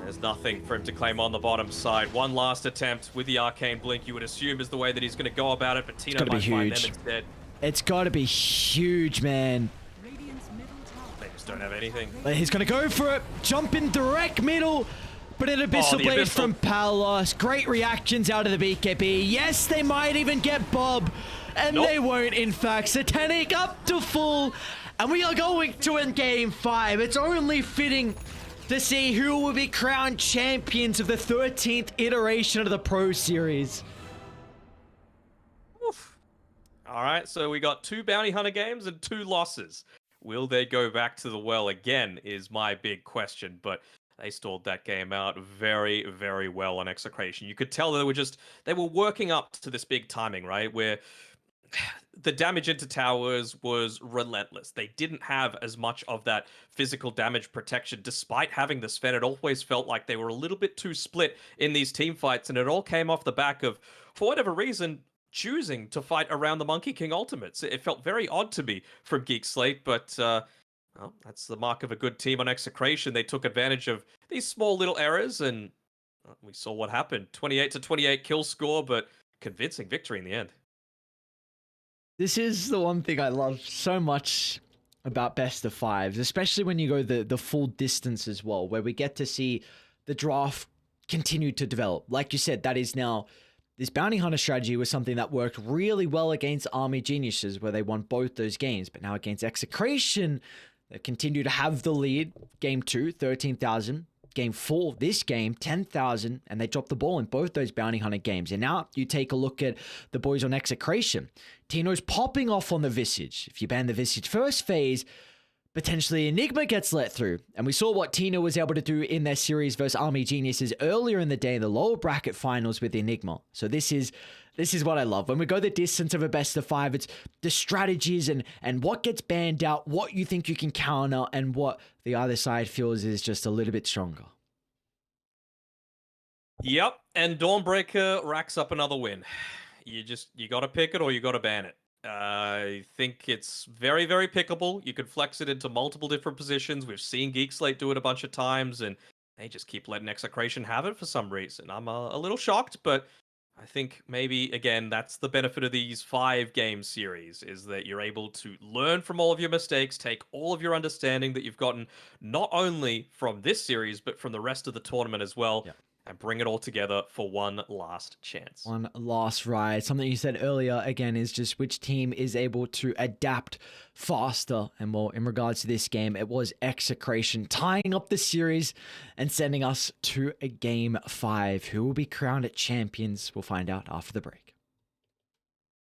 There's nothing for him to claim on the bottom side. One last attempt with the Arcane Blink, you would assume is the way that he's going to go about it, but Tino gotta be might find them huge. instead. It's got to be huge, man. Radiant's middle tower. They just don't have anything. He's going to go for it. Jump in direct middle. But an Abyssal the Blade Abyssal. from Palos. Great reactions out of the BKB. Yes, they might even get Bob. And Nope. they won't, in fact. Satanic up to full. And we are going to end game 5. It's only fitting to see who will be crowned champions of the 13th iteration of the Pro Series. Oof. All right, so we got 2 Bounty Hunter games and 2 losses. Will they go back to the well again is my big question, but they stalled that game out very, very well on Execration. You could tell they were working up to this big timing, right? Where the damage into towers was relentless. They didn't have as much of that physical damage protection. Despite having the Sven, it always felt like they were a little bit too split in these team fights, and it all came off the back of, for whatever reason, choosing to fight around the Monkey King ultimates. It felt very odd to me from Geek Slate, but well, that's the mark of a good team on Execration. They took advantage of these small little errors, and we saw what happened. 28-28 kill score, but convincing victory in the end. This is the one thing I love so much about best of fives, especially when you go the full distance as well, where we get to see the draft continue to develop. Like you said, that is now, this bounty hunter strategy was something that worked really well against Army Geniuses, where they won both those games. But now against Execration, they continue to have the lead. Game 2, 13,000. Game 4, this game, 10,000. And they dropped the ball in both those bounty hunter games. And now you take a look at the boys on Execration. Tino's popping off on the Visage. If you ban the Visage first phase, potentially Enigma gets let through. And we saw what Tino was able to do in their series versus Army Geniuses earlier in the day in the lower bracket finals with Enigma. So this is what I love. When we go the distance of a best of 5, it's the strategies and what gets banned out, what you think you can counter, and what the other side feels is just a little bit stronger. Yep, and Dawnbreaker racks up another win. You got to pick it or you got to ban it. I think it's very, very pickable. You could flex it into multiple different positions. We've seen Geek Slate do it a bunch of times, and they just keep letting Execration have it for some reason. I'm a little shocked, but I think maybe, again, that's the benefit of these 5-game series, is that you're able to learn from all of your mistakes, take all of your understanding that you've gotten, not only from this series, but from the rest of the tournament as well, Yep. and bring it all together for one last chance. One last ride. Something you said earlier, again, is just which team is able to adapt faster. And well, in regards to this game, it was Execration tying up the series and sending us to a game 5. Who will be crowned champions? We'll find out after the break.